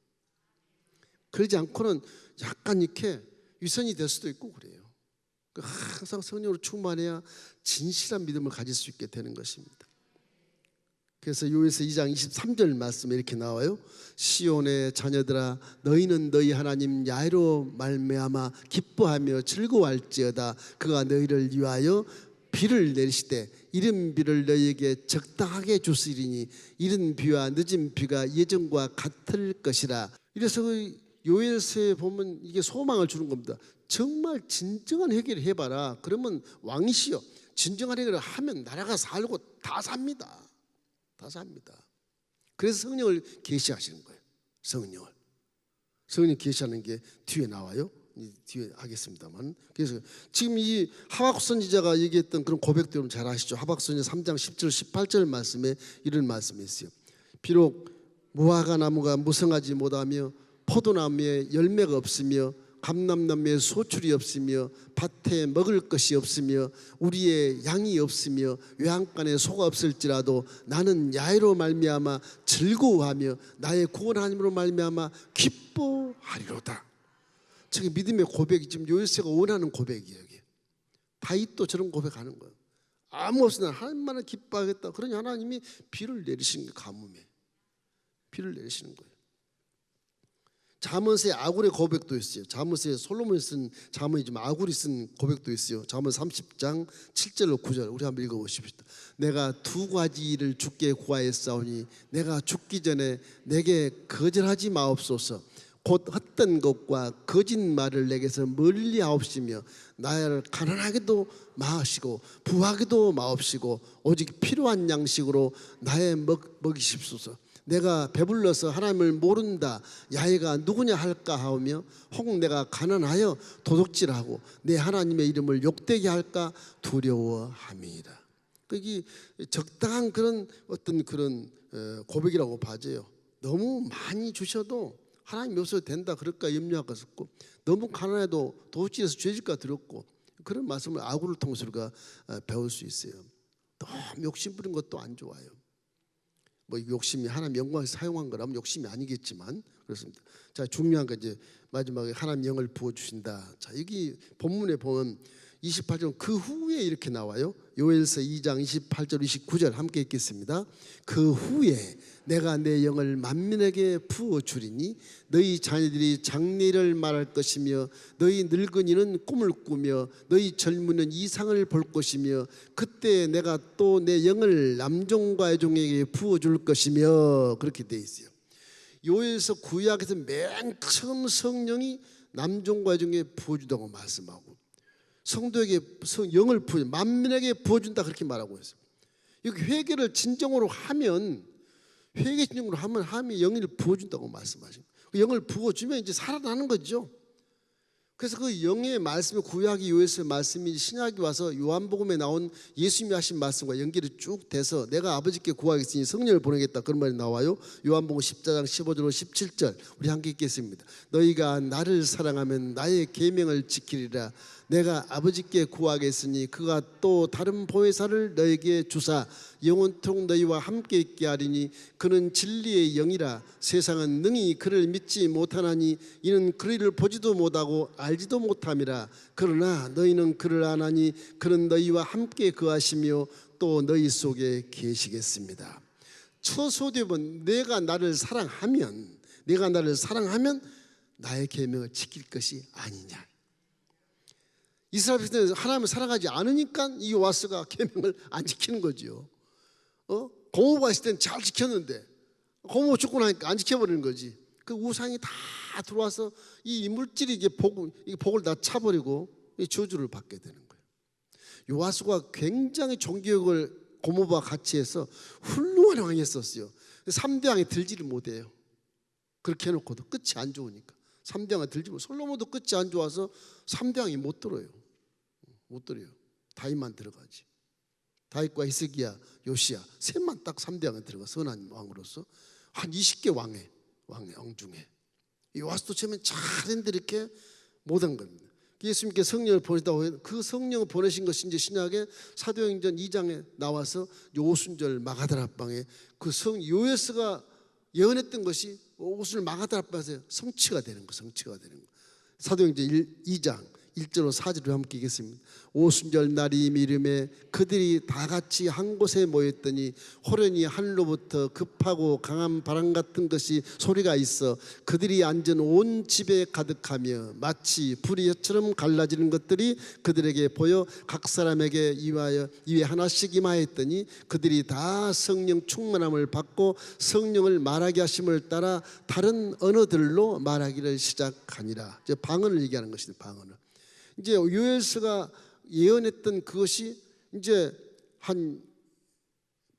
그러지 않고는 약간 이렇게 위선이 될 수도 있고 그래요. 항상 성령으로 충만해야 진실한 믿음을 가질 수 있게 되는 것입니다. 그래서 요에서 2장 23절 말씀에 이렇게 나와요. 시온의 자녀들아 너희는 너희 하나님 야훼로 말미암아 기뻐하며 즐거워할지어다. 그가 너희를 위하여 비를 내리시되 이른 비를 너희에게 적당하게 주시리니 이른 비와 늦은 비가 예전과 같을 것이라. 이래서 요엘서에 보면 이게 소망을 주는 겁니다. 정말 진정한 회개를 해봐라. 그러면 왕이시여 진정한 회개를 하면 나라가 살고 다 삽니다. 다 삽니다. 그래서 성령을 계시하시는 거예요. 성령 계시하는 게 뒤에 나와요. 뒤에 하겠습니다만. 그래서 지금 이 하박국 선지자가 얘기했던 그런 고백들은 잘 아시죠. 하박국 선지자 3장 10절 18절 말씀에 이런 말씀이 있어요. 비록 무화과 나무가 무성하지 못하며 포도나무에 열매가 없으며 감람나무에 소출이 없으며 밭에 먹을 것이 없으며 우리의 양이 없으며 외양간에 소가 없을지라도 나는 야훼로 말미암아 즐거워하며 나의 구원 하나님으로 말미암아 기뻐하리로다. 저게 믿음의 고백이 지금 요엘서가 원하는 고백이에요. 이게. 다윗도 저런 고백하는 거예요. 아무 없으나 하나님만을 기뻐하겠다. 그러니 하나님이 비를 내리시는 거예요. 가뭄에 비를 내리시는 거예요. 잠언서에 아굴의 고백도 있어요. 잠언서에 솔로몬이 쓴 잠언이지만 아굴이 쓴 고백도 있어요. 잠언 30장 7절로 9절 우리 한번 읽어보십시다. 내가 두 가지를 주께 구하였사오니 내가 죽기 전에 내게 거절하지 마옵소서. 곧 헛된 것과 거짓말을 내게서 멀리하옵시며 나를 가난하게도 마시고 부하게도 마옵시고 오직 필요한 양식으로 나의 먹이십소서. 내가 배불러서 하나님을 모른다 야훼가 누구냐 할까 하오며 혹 내가 가난하여 도둑질하고 내 하나님의 이름을 욕되게 할까 두려워함이라. 그게 적당한 그런 어떤 그런 고백이라고 봐져요. 너무 많이 주셔도 하나님 없어도 된다 그럴까 염려하고 있었고 너무 가난해도 도둑질해서 죄질까 들었고 그런 말씀을 아굴을 통해서 우리가 배울 수 있어요. 너무 욕심 부린 것도 안 좋아요. 뭐 욕심이 하나님 영광을 사용한 거라면 욕심이 아니겠지만 그렇습니다. 자 중요한 거 이제 마지막에 하나님 영을 부어 주신다. 자 여기 본문에 보면 28절 그 후에 이렇게 나와요. 요엘서 2장 28절 29절 함께 읽겠습니다. 그 후에 내가 내 영을 만민에게 부어 주리니 너희 자녀들이 장래를 말할 것이며 너희 늙은이는 꿈을 꾸며 너희 젊은이는 이상을 볼 것이며 그때 내가 또 내 영을 남종과 여종에게 부어 줄 것이며 그렇게 돼 있어요. 요엘서 구약에서 맨 처음 성령이 남종과 여종에게 부어 준다고 말씀하고 성도에게 영을 부어 만민에게 부어준다 그렇게 말하고 있어요. 여기 회개를 진정으로 하면 회개 진정으로 하면 하나님이 영을 부어준다고 말씀하시고 그 영을 부어주면 이제 살아나는 거죠. 그래서 그 영의 말씀이 구약이 요엘서의 말씀이 신약이 와서 요한복음에 나온 예수님이 하신 말씀과 연결이 쭉 돼서 내가 아버지께 구하겠으니 성령을 보내겠다 그런 말이 나와요. 요한복음 14장 15절로 17절 우리 함께 읽겠습니다. 너희가 나를 사랑하면 나의 계명을 지키리라. 내가 아버지께 구하겠으니 그가 또 다른 보혜사를 너에게 주사 영원토록 너희와 함께 있게 하리니 그는 진리의 영이라. 세상은 능히 그를 믿지 못하나니 이는 그를 보지도 못하고 알지도 못함이라. 그러나 너희는 그를 아나니 그는 너희와 함께 거하시며 또 너희 속에 계시겠습니다. 처소되면 내가 나를 사랑하면 나의 계명을 지킬 것이 아니냐. 이스라엘 백성은 하나님을 사랑하지 않으니까 이 요아스가 계명을 안 지키는 거죠. 고모가 있을 때는 잘 지켰는데 고모 죽고 나니까 안 지켜버리는 거지. 그 우상이 다 들어와서 이 물질이 이게 복을 다 차버리고 이 저주를 받게 되는 거예요. 요아스가 굉장히 종교육을 고모와 같이 해서 훌륭한 왕이었어요. 3대 왕이 들지를 못해요. 그렇게 해놓고도 끝이 안 좋으니까 3대 왕이 들지 못해요. 솔로몬도 끝이 안 좋아서 3대 왕이 못 들어요. 못 들어요. 다윗만 들어가지. 다윗과 히스기야, 요시야 셋만 딱 3대 왕에 들어가. 선한 왕으로서 한 20개 왕 중에 요아스도 처음엔 잘했는데 이렇게 못한 겁니다. 예수님께 성령을 보내다고 해요. 그 성령을 보내신 것이 이제 신약의 사도행전 2장에 나와서 오순절 마가다락방에 그 요에스가 예언했던 것이 오순절 마가다락방에서 성취가 되는 거. 사도행전 2장 1절로 4절로 함께 읽겠습니다. 오순절 날이 이르매 그들이 다 같이 한 곳에 모였더니 호련히 하늘로부터 급하고 강한 바람 같은 것이 소리가 있어 그들이 앉은 온 집에 가득하며 마치 불이 혀처럼 갈라지는 것들이 그들에게 보여 각 사람에게 이에 하나씩 임하였더니 그들이 다 성령 충만함을 받고 성령을 말하게 하심을 따라 다른 언어들로 말하기를 시작하니라. 이제 방언을 얘기하는 것입니다. 방언을. 이제 요엘서가 예언했던 그것이 이제 한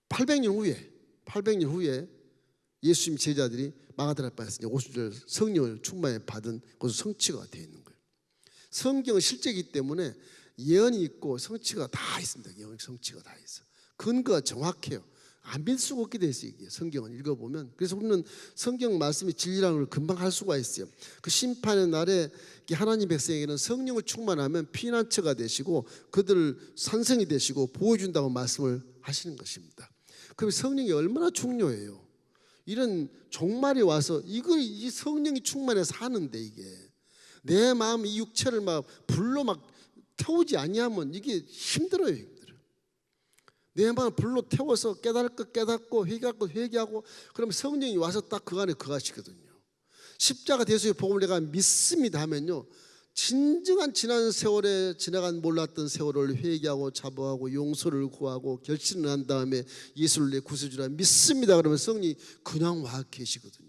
800년 후에 예수님 제자들이 마가다락방에서 오순절 성령을 충만히 받은 것으로 성취가 되어 있는 거예요. 성경은 실제이기 때문에 예언이 있고 성취가 다 있습니다. 예언 성취가 다 있어. 근거가 정확해요. 안 믿을 수가 없게 돼 있어요. 이게 성경을 읽어보면. 그래서 우리는 성경 말씀이 진리라는 걸 금방 할 수가 있어요. 그 심판의 날에 하나님 백성에게는 성령을 충만하면 피난처가 되시고 그들을 산성이 되시고 보호해준다고 말씀을 하시는 것입니다. 그럼 성령이 얼마나 중요해요. 이런 종말이 와서 이 성령이 충만해서 사는데 이게 내 마음 이 육체를 막 불로 막 태우지 아니하면 이게 힘들어요. 내 마음을 불로 태워서 깨달을 것 깨닫고 회개할 것 회개하고 그러면 성령이 와서 딱 그 안에 거하시거든요. 십자가 대수의 복음을 내가 믿습니다 하면요, 진정한 지난 세월에 지나간 몰랐던 세월을 회개하고 자부하고 용서를 구하고 결심을 한 다음에 예수를 내 구세주라 믿습니다 그러면 성령이 그냥 와 계시거든요.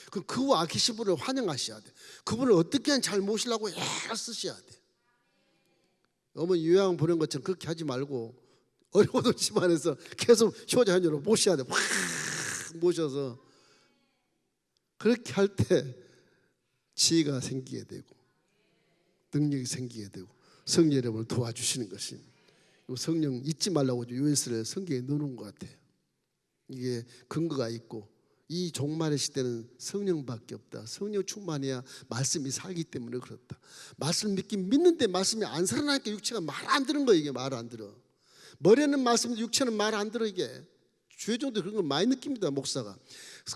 그럼 그 와 계신 분을 환영하셔야 돼. 그분을 어떻게든 잘 모시려고 애쓰셔야 돼. 어머니 요양 보낸 것처럼 그렇게 하지 말고 어려워도 집안에서 계속 효자 효녀로 모셔야 돼. 확 모셔서 그렇게 할 때 지혜가 생기게 되고 능력이 생기게 되고 성령 여러분을 도와주시는 것입니다. 성령 잊지 말라고 요엘서를 성경에 넣어놓은 것 같아요. 이게 근거가 있고 이 종말의 시대는 성령밖에 없다. 성령 충만해야 말씀이 살기 때문에 그렇다. 말씀 믿긴 믿는데 말씀이 안 살아나니까 육체가 말 안 듣는 거예요. 이게 말 안 들어. 머리는 말씀인데 육체는 말 안 들어. 이게 주의종도 그런 걸 많이 느낍니다. 목사가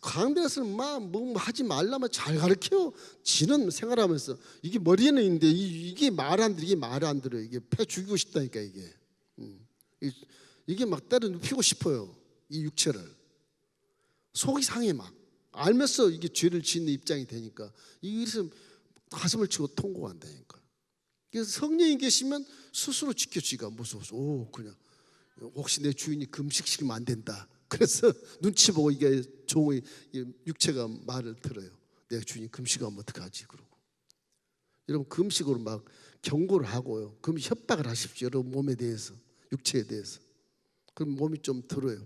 강대에서는 뭐 하지 말라면 잘 가르쳐요. 지는 생활하면서 이게 머리에는 있는데 이게 말 안 들어. 이게 말 안 들어. 이게 패 죽이고 싶다니까. 이게 막 때려 눕히고 싶어요. 이 육체를 속이 상해. 막 알면서 이게 죄를 짓는 입장이 되니까 이래서 가슴을 치고 통곡한다니까. 그래서 성령이 계시면 스스로 지켜지기가 무서워서 그냥 혹시 내 주인이 금식시키면 안 된다. 그래서 눈치 보고 이게 종의 육체가 말을 들어요. 내 주인이 금식하면 어떡하지? 그러고 여러분 금식으로 막 경고를 하고요. 그럼 협박을 하십시오. 여러분 몸에 대해서 육체에 대해서. 그럼 몸이 좀 들어요.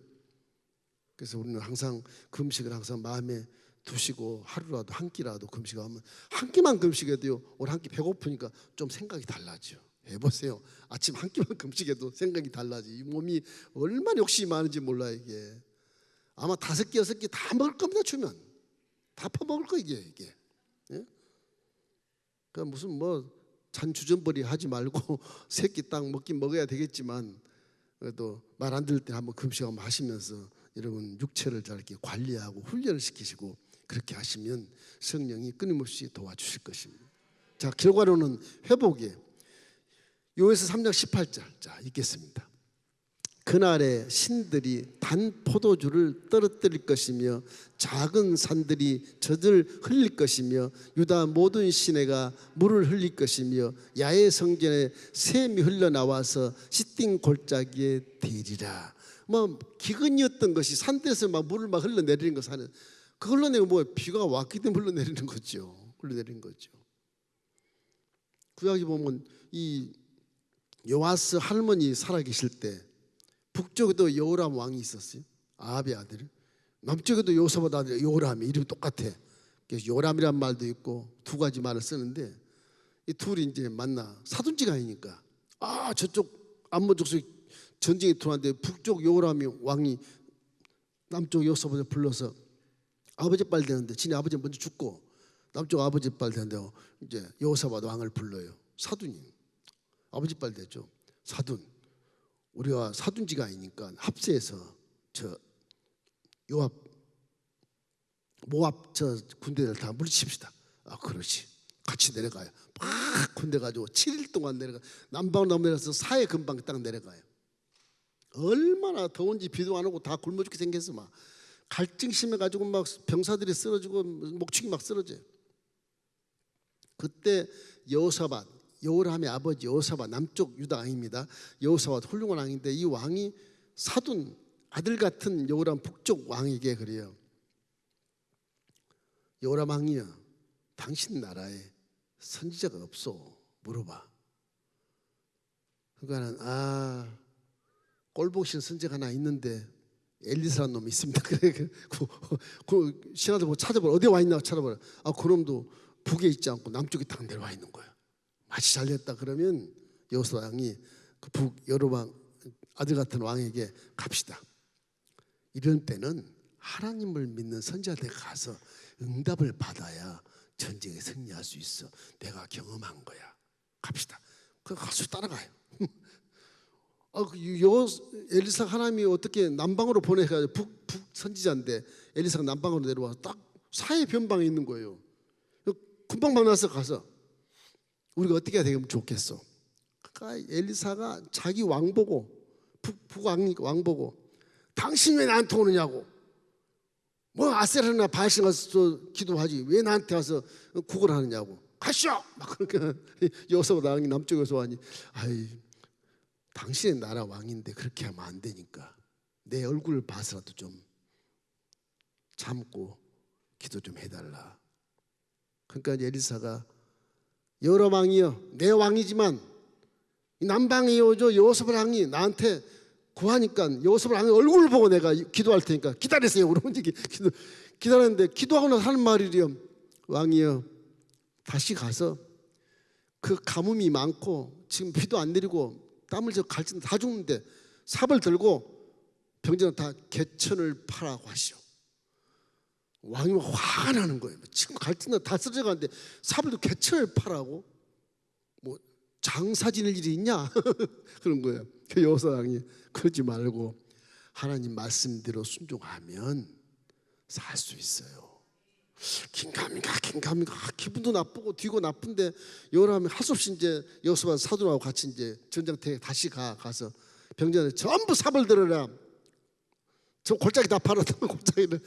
그래서 우리는 항상 금식을 항상 마음에 두시고 하루라도 한 끼라도 금식하면 한 끼만 금식해도요 오늘 한 끼 배고프니까 좀 생각이 달라져. 해보세요. 아침 한 끼만 금식해도 생각이 달라져. 이 몸이 얼마나 욕심이 많은지 몰라. 이게 아마 5끼 6끼 다 먹을 겁니다. 주면 다 퍼먹을 거 이게. 예? 그러니까 무슨 뭐 잔주전벌이 하지 말고 새끼 딱 먹긴 먹어야 되겠지만 그래도 말 안 들을 때 한번 금식 한번 하시면서 여러분 육체를 잘 이렇게 관리하고 훈련을 시키시고 그렇게 하시면 성령이 끊임없이 도와주실 것입니다. 자, 결과로는 회복이에요. 요에서 3장 18절 자 읽겠습니다. 그날에 신들이 단 포도주를 떨어뜨릴 것이며 작은 산들이 젖을 흘릴 것이며 유다 모든 시내가 물을 흘릴 것이며 야외 성전에 샘이 흘러나와서 시띵 골짜기에 대리라. 뭐 기근이었던 것이 산들에서 막 물을 막 흘러내리는 거 사는 그 흘러내고 뭐 비가 왔기 때문에 흘러내리는 거죠. 흘러내리는 거죠. 구약에 보면 이 요아스 할머니 살아계실 때 북쪽에도 여호람 왕이 있었어요. 아합의 아들. 남쪽에도 요사밧 아들 요람이 이름이 똑같아. 그래서 요람이란 말도 있고 두 가지 말을 쓰는데 이 둘이 이제 만나 사돈지간이니까 저쪽 암몬족속 전쟁이 들어왔는데 북쪽 요람이 왕이 남쪽 요사밧을 불러서 아버지 빨 되는데 지네 아버지 먼저 죽고 남쪽 아버지 빨 되는데 이제 여호사밧 왕을 불러요. 사돈이 아버지 빨 되죠. 사돈. 우리가 사둔지가 아니니까 합세해서 저 요압 모압 저 군대를 다 물리칩시다. 그렇지. 같이 내려가요. 막 군대 가지고 7일 동안 내려가 남방으로 내려서 사해 금방 딱 내려가요. 얼마나 더운지 비도 안 오고 다 굶어 죽게 생겼어. 막 갈증 심해가지고 막 병사들이 쓰러지고 목축이 막 쓰러져요. 그때 여호사밧 여호람의 아버지 여호사밧 남쪽 유다 왕입니다. 여호사밧 훌륭한 왕인데 이 왕이 사돈 아들 같은 여호람 북쪽 왕에게 그래요. 여호람 왕이여 당신 나라에 선지자가 없어 물어봐. 그러니까는 꼴보기 선지자가 하나 있는데 엘리사라는 놈이 있습니다. 그래 그 신하들 보고 찾아보라. 어디에 와 있나 찾아보라. 그놈도 북에 있지 않고 남쪽에 딱 내려와 있는 거야. 마치 잘됐다 그러면 여호사 왕이 그 북 여로왕 아들 같은 왕에게 갑시다. 이런 때는 하나님을 믿는 선지자한테 가서 응답을 받아야 전쟁에 승리할 수 있어. 내가 경험한 거야. 갑시다. 그 가서 따라가요. 엘리사 하나님이 어떻게 남방으로 보내가지고 북 선지자인데 엘리사가 남방으로 내려와서 딱 사해 변방에 있는 거예요. 금방 만나서 가서 우리가 어떻게 해야 되면 좋겠어. 그러니까 엘리사가 자기 왕 보고 북왕 보고 당신 왜 나한테 오느냐고. 뭐 아세라나 바알신 가서 기도하지 왜 나한테 와서 구걸 하느냐고. 가시오. 막 그러니까 여호사밧 왕이 남쪽에서 와니 당신의 나라 왕인데 그렇게 하면 안 되니까 내 얼굴을 봐서라도 좀 참고 기도 좀 해달라. 그러니까 엘리사가 여호람 왕이여 내 왕이지만 남방의 여호사밧 왕이 나한테 구하니까 여호사밧 왕의 얼굴을 보고 내가 기도할 테니까 기다리세요. 그러면 이제 기다렸는데 기도하고 나서 하는 말이래요. 왕이여 다시 가서 그 가뭄이 많고 지금 비도 안 내리고 땀을 저 갈증 다 죽는데 삽을 들고 병자는 다 개천을 파라고 하시오. 왕이 화가 나는 거예요. 지금 갈증나 다 쓰러져 가는데 삽을 들고 개천을 파라고? 뭐 장사 지낼 일이 있냐? 그런 거예요. 그 여호사 왕이 그러지 말고 하나님 말씀대로 순종하면 살 수 있어요. 긴가민가 기분도 나쁘고 뒤고 나쁜데 여호람이 할 수 없이 이제 여호사밧 사돈하고 같이 이제 전장터에 다시 가서 병자는 전부 삽을 들어라. 저 골짜기 다 팔았던 골짜기를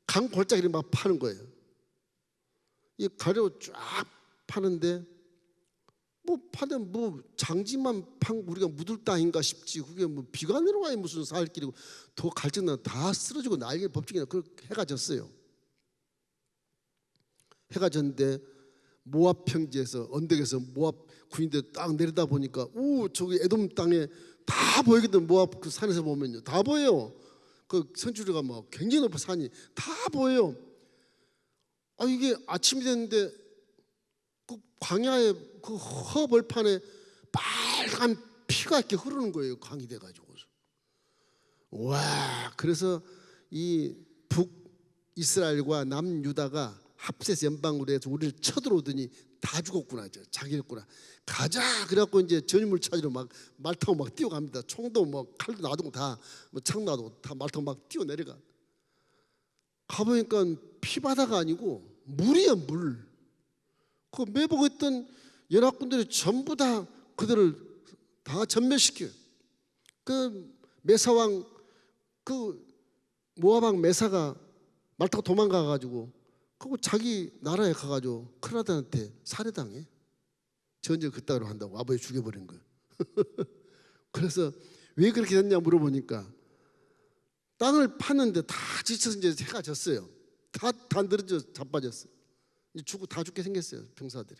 강 골짜기를 막 파는 거예요. 이 가려고 쫙 파는데 뭐 파는 뭐 장지만 판 우리가 묻을 땅인가 싶지. 그게 뭐 비가 내려와야 무슨 사흘길이고 더 갈증나 다 쓰러지고 날개 법칙이나 그 해가 졌어요. 해가 졌는데 모압 평지에서 언덕에서 모압 군인들 딱 내려다 보니까 저기 에돔 땅에 다 보이거든. 모압 그 산에서 보면요 다 보여요. 그 선주리가 막 굉장히 높은 산이 다 보여요. 이게 아침이 됐는데 그 광야에 그 허벌판에 빨간 피가 이렇게 흐르는 거예요. 강이 돼가지고. 와, 그래서 이 북이스라엘과 남유다가 합세서 연방으로 해서 우리를 쳐들어오더니 다 죽었구나, 이제 자기였구나. 가자. 그래갖고 이제 전유물 찾으러 막 말 타고 막 뛰어갑니다. 총도 뭐 칼도 놔두고 다 뭐 창 놔두고 다 말 타고 막 뛰어 내려가. 가보니까 피바다가 아니고 물이야, 물. 그 매복 있던 연합군들이 전부 다 그들을 다 전멸시켜요. 그 메사왕, 그 모압왕 메사가 말 타고 도망가가지고 그리고 자기 나라에 가가지고 크라단한테 살해당해. 전쟁을 그따위로 한다고 아버지 죽여버린 거예요. 그래서 왜 그렇게 됐냐 물어보니까 땅을 파는데 다 지쳐서 이제 해가 졌어요. 다 늘어져 자빠졌어요. 다 죽게 생겼어요, 병사들이.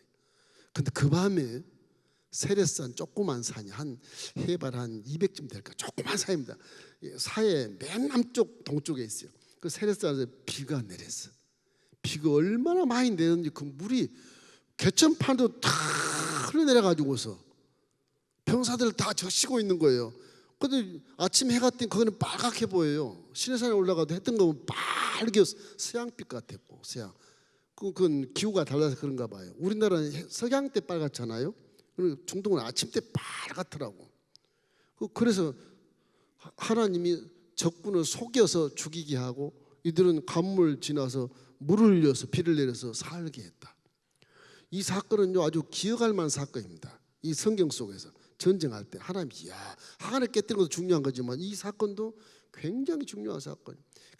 근데 그 밤에 세렛산 조그만 산이 한 해발 한 200쯤 될까, 조그만 산입니다. 사해 맨 남쪽 동쪽에 있어요. 그 세렛산에서 비가 내렸어. 비가 얼마나 많이 내렸는지 그 물이 개천판도 다 흘러내려가지고서 병사들을 다 적시고 있는 거예요. 근데 아침 해가 뜬 거기는 빨갛게 보여요. 시내산에 올라가도 해 뜬 거 보면 빨개 서양빛 같았고, 서양. 그건 기후가 달라서 그런가 봐요. 우리나라는 석양 때 빨갛잖아요. 중동은 아침 때 빨갛더라고. 그래서 하나님이 적군을 속여서 죽이게 하고 이들은 강물 지나서 물을 흘려서 비를 내려서 살게 했다. 이 사건은요 아주 기억할 만한 사건입니다. 이 성경 속에서 전쟁할 때 하나님이 하나님 깨뜨리는 것도 중요한 거지만 이 사건도 굉장히 중요한 사건.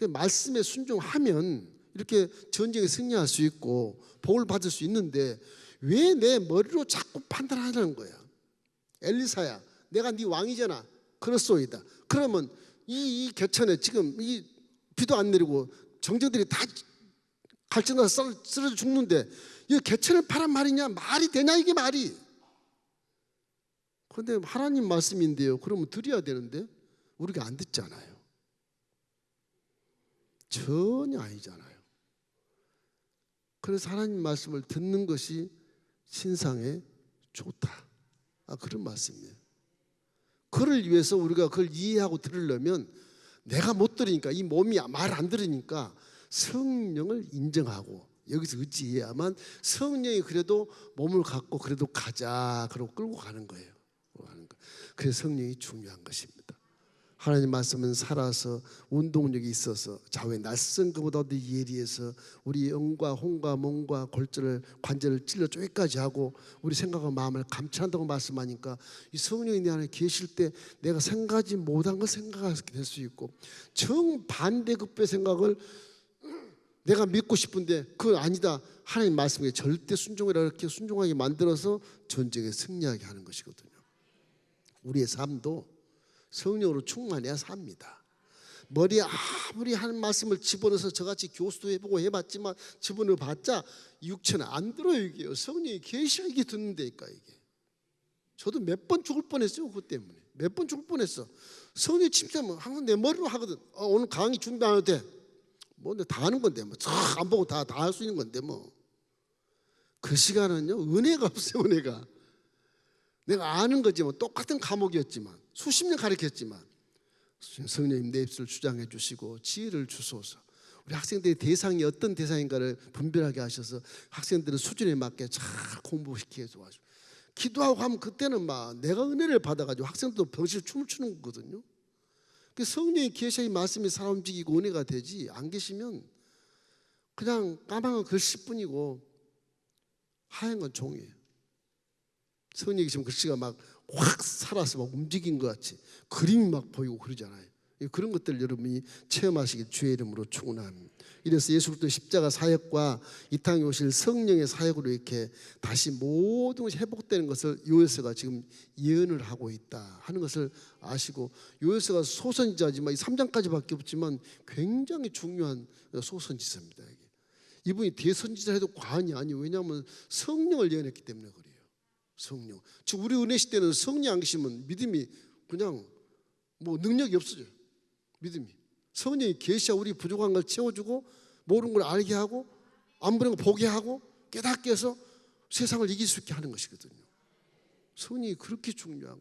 말씀에 순종하면 이렇게 전쟁에 승리할 수 있고 복을 받을 수 있는데 왜 내 머리로 자꾸 판단하는 거야? 엘리사야, 내가 네 왕이잖아. 그렇소이다. 그러면 이 개천에 지금 이 비도 안 내리고 정정들이 다 갈증나서 쓰러져 죽는데 이 개천을 파란 말이냐? 말이 되냐 이게 말이? 그런데 하나님 말씀인데요. 그러면 드려야 되는데 우리가 안 듣잖아요. 전혀 아니잖아요. 그래서 하나님 말씀을 듣는 것이 신상에 좋다. 그런 말씀이에요. 그를 위해서 우리가 그걸 이해하고 들으려면 내가 못 들으니까 이 몸이 말 안 들으니까 성령을 인정하고 여기서 의지해야만 성령이 그래도 몸을 갖고 그래도 가자 그러고 끌고 가는 거예요. 그래서 성령이 중요한 것입니다. 하나님 말씀은 살아서 운동력이 있어서 좌우에 낯선 것보다도 예리해서 우리 영과 혼과 몸과 골절을 관절을 찔러 쪼개까지 하고 우리 생각과 마음을 감찰한다고 말씀하니까 이 성령이 내 안에 계실 때 내가 생각하지 못한 걸 생각하게 될 수 있고 정반대급의 생각을 내가 믿고 싶은데 그거 아니다. 하나님 말씀에 절대 순종이라 이렇게 순종하게 만들어서 전쟁에 승리하게 하는 것이거든요. 우리의 삶도 성령으로 충만해야 삽니다. 머리에 아무리 하는 말씀을 집어넣어서 저같이 교수도 해보고 해봤지만 집어넣어봤자 육체는 안 들어요. 이게요. 성령이 계셔야 이게 듣는다니까 이게. 저도 몇 번 죽을 뻔했어요. 그것 때문에 몇 번 죽을 뻔했어. 성령이 침체하면 항상 내 머리로 하거든. 오늘 강의 준비 안 해도 돼. 뭐 다 하는 건데 뭐 안 보고 다 할 수 있는 건데 뭐. 그 시간은요 은혜가 없어요. 은혜가. 내가 아는 거지만 똑같은 과목이었지만 수십 년 가르쳤지만 성령님 내 입술을 주장해 주시고 지혜를 주소서. 우리 학생들의 대상이 어떤 대상인가를 분별하게 하셔서 학생들은 수준에 맞게 잘 공부시키게 도와주고 기도하고 하면 그때는 막 내가 은혜를 받아가지고 학생들도 병실 춤을 추는 거거든요. 성령이 계셔야 이 말씀이 살아 움직이고 은혜가 되지 안 계시면 그냥 까만 건 글씨뿐이고 하얀 건 종이에요. 성령이 계시면 글씨가 막 확 살아서 막 움직인 것 같이 그림이 막 보이고 그러잖아요. 그런 것들 여러분이 체험하시길 주의 이름으로 축원합니다. 이래서 예수 그리스도의 십자가 사역과 이 땅에 오실 성령의 사역으로 이렇게 다시 모든 것이 회복되는 것을 요에서가 지금 예언을 하고 있다 하는 것을 아시고 요에서가 소선지자지만 이 3장까지밖에 없지만 굉장히 중요한 소선지자입니다. 이분이 대선지자 해도 과언이 아니에요. 왜냐하면 성령을 예언했기 때문에 그래요. 성령. 즉 우리 은혜 시대는 성령 안 계시면 믿음이 그냥 뭐 능력이 없어져요. 믿음이. 성령이 계셔야 우리 부족한 걸 채워주고 모르는 걸 알게 하고 안 보는 걸 보게 하고 깨닫게 해서 세상을 이길 수 있게 하는 것이거든요. 성령이 그렇게 중요한 거예요.